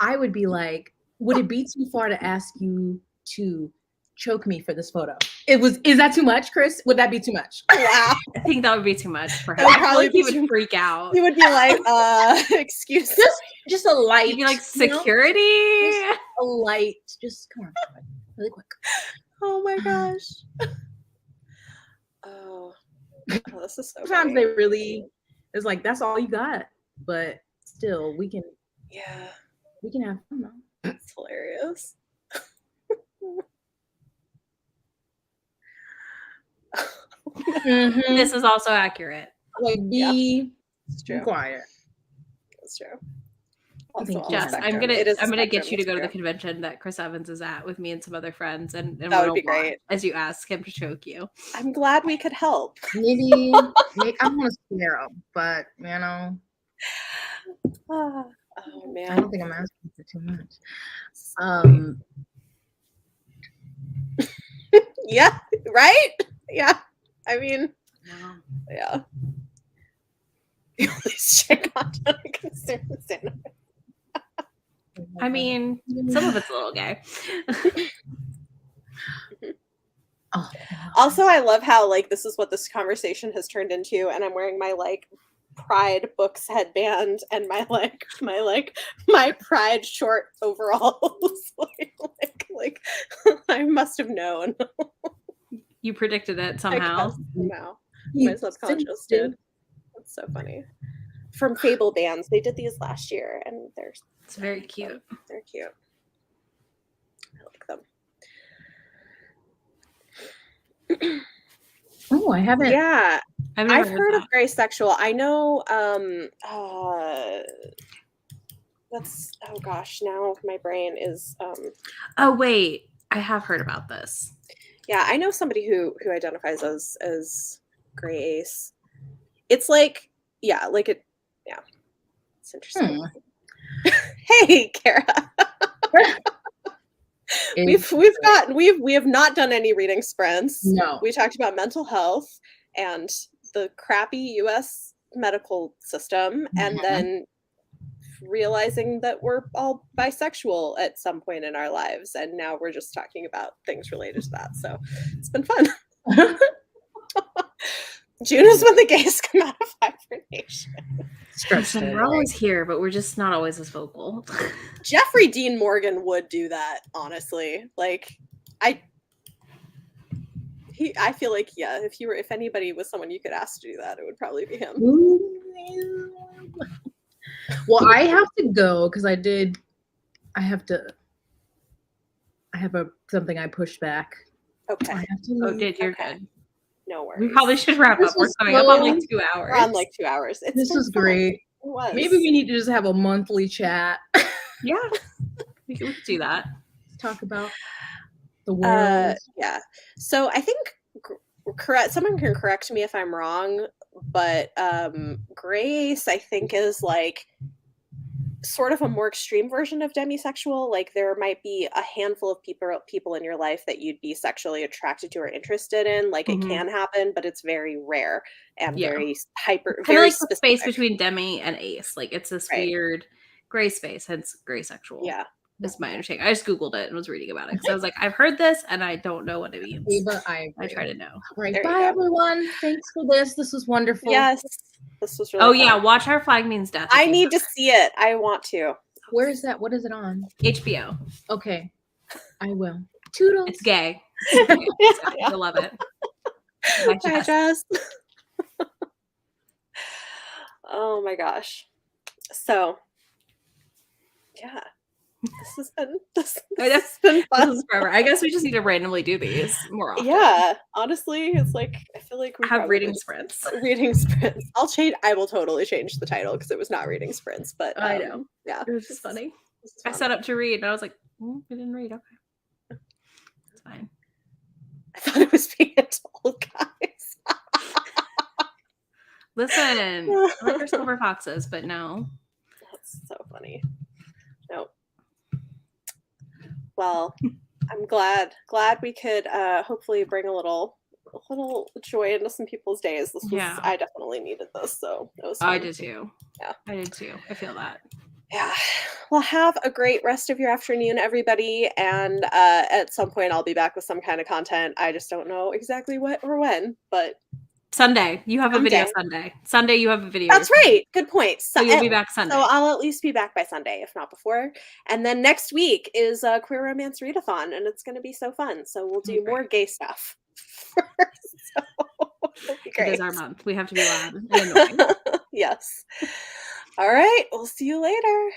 I would be like, would it be too far to ask you to choke me for this photo? Is that too much, Chris? Would that be too much? Wow. I think that would be too much for him. That would I feel probably like he be would freak out. He would be like, excuse me. Just a light. He'd be like, security? Just a light. Just come on, really quick. Oh my gosh. Oh, this is so Sometimes funny. they really, it's like, that's all you got. But still, we can have fun though. It's hilarious. This is also accurate. Like, be true. quiet. That's true. Jess, I'm gonna get you to go to the convention that Chris Evans is at with me and some other friends, and that would be great. As you ask him to choke you. I'm glad we could help. Maybe I want to scare him, but you know. Oh man, I don't think I'm asking for too much. Yeah, right? Yeah. I mean, yeah. Please check on consumer. I mean, some of it's a little gay. Also, I love how like this is what this conversation has turned into, and I'm wearing my like Pride Books headband and my Pride short overalls. like I must have known. You predicted it somehow. No, my subconscious did. That's so funny. From Fable Bands, they did these last year, and it's very cute. They're cute. I like them. Oh, I haven't. Yeah, I've heard of Gray Sexual. I know. That's oh gosh. Now my brain is. Oh wait, I have heard about this. Yeah, I know somebody who identifies as gray ace. It's like it's interesting. Hey, Kara. We have not done any reading sprints. No. We talked about mental health and the crappy US medical system, and then realizing that we're all bisexual at some point in our lives, and now we're just talking about things related to that. So it's been fun. June is when the gays come out of hibernation. Listen, we're always here, but we're just not always as vocal. Jeffrey Dean Morgan would do that, honestly. Like, I feel like if anybody was someone you could ask to do that, it would probably be him. Well, I have to go because I have something I pushed back. Okay. I have to leave. You're good. No worries. We probably should wrap up. We're coming up on like 2 hours. We're on like 2 hours. This was great. It was. Maybe we need to just have a monthly chat. Yeah, we could do that. Talk about the world. Yeah. So I think someone can correct me if I'm wrong, but Grace, I think, is like sort of a more extreme version of demisexual. Like there might be a handful of people in your life that you'd be sexually attracted to or interested in. Like it can happen, but it's very rare and very very like specific. The space between demi and ace. Like it's this weird gray space, hence gray sexual. Yeah. Is my understanding. I just Googled it and was reading about it because I was like, I've heard this and I don't know what it means. But I try to know. Right. Bye, everyone. Thanks for this. This was wonderful. Yes. This was really fun. Watch Our Flag Means Death. I need to see it. I want to. Where is that? What is it on? HBO. Okay. I will. Toodles. It's gay. I love it. Bye, Jess. Oh my gosh. So, yeah. This I know. has been This fun. is forever. I guess we just need to randomly do these more often. Yeah, honestly, it's like I feel like we Have probably reading just- sprints. Reading sprints. I will totally change the title because it was not reading sprints, but I know. Yeah, It was just funny. this is I fun. set up to read and I was like, we didn't read. Okay. It's fine. I thought it was being told, guys. Listen, I like our silver foxes, but no. That's so funny. Nope. Well, I'm glad we could hopefully bring a little joy into some people's days. This was Yeah. I definitely needed this, so it was fun. I did too. Yeah. I did too. I feel that. Yeah. Well, have a great rest of your afternoon, everybody. And at some point, I'll be back with some kind of content. I just don't know exactly what or when, but Sunday. You have a video someday. Sunday, you have a video. That's right. Good point. So you'll be back Sunday. So I'll at least be back by Sunday, if not before. And then next week is Queer Romance Readathon, and it's going to be so fun. So we'll do more gay stuff. So it'll be great. It is our month. We have to be loud and annoying. Yes. All right. We'll see you later.